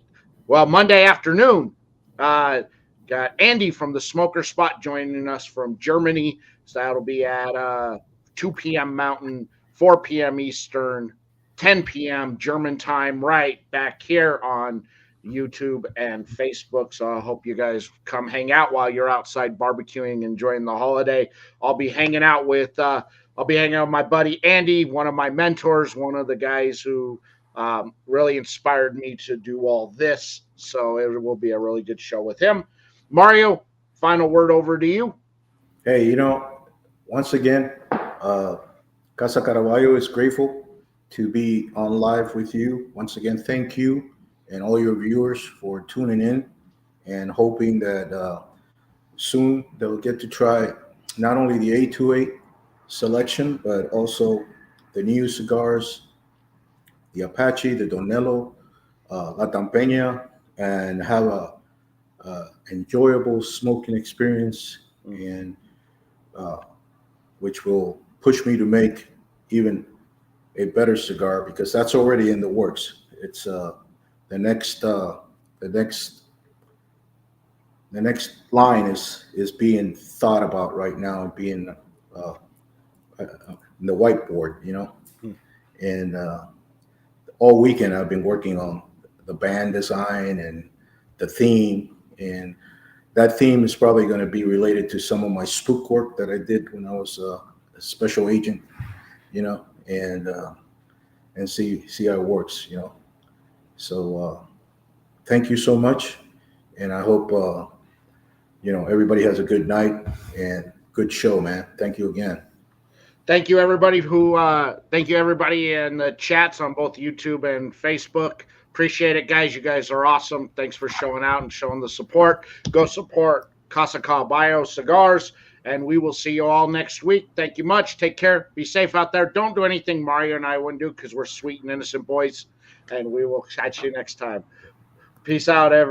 Well, Monday afternoon. Got Andy from the Smoker Spot joining us from Germany. So that'll be at 2 p.m. Mountain, 4 p.m. Eastern, 10 p.m. German time, right back here on YouTube and Facebook. So I hope you guys come hang out while you're outside barbecuing, enjoying the holiday. I'll be hanging out with my buddy Andy, one of my mentors, one of the guys who really inspired me to do all this. So it will be a really good show with him. Mario, final word over to you. Hey, once again, Casa Caraballo is grateful to be on live with you. Once again, thank you and all your viewers for tuning in, and hoping that soon they'll get to try not only the 828 selection, but also the new cigars, the Apache, the Donello, La Tampeña, and have a enjoyable smoking experience, and which will push me to make even a better cigar, because that's already in the works. It's the next line is being thought about right now, and being in the whiteboard, and all weekend I've been working on the band design and the theme, and that theme is probably going to be related to some of my spook work that I did when I was a special agent, and see how it works, So thank you so much, and I hope everybody has a good night and good show, man. Thank you again. Thank you everybody in the chats on both YouTube and Facebook. Appreciate it, guys. You guys are awesome. Thanks for showing out and showing the support. Go support Casa Caraballo Cigars, and we will see you all next week. Thank you much. Take care. Be safe out there. Don't do anything Mario and I wouldn't do, because we're sweet and innocent boys, and we will catch you next time. Peace out, everyone.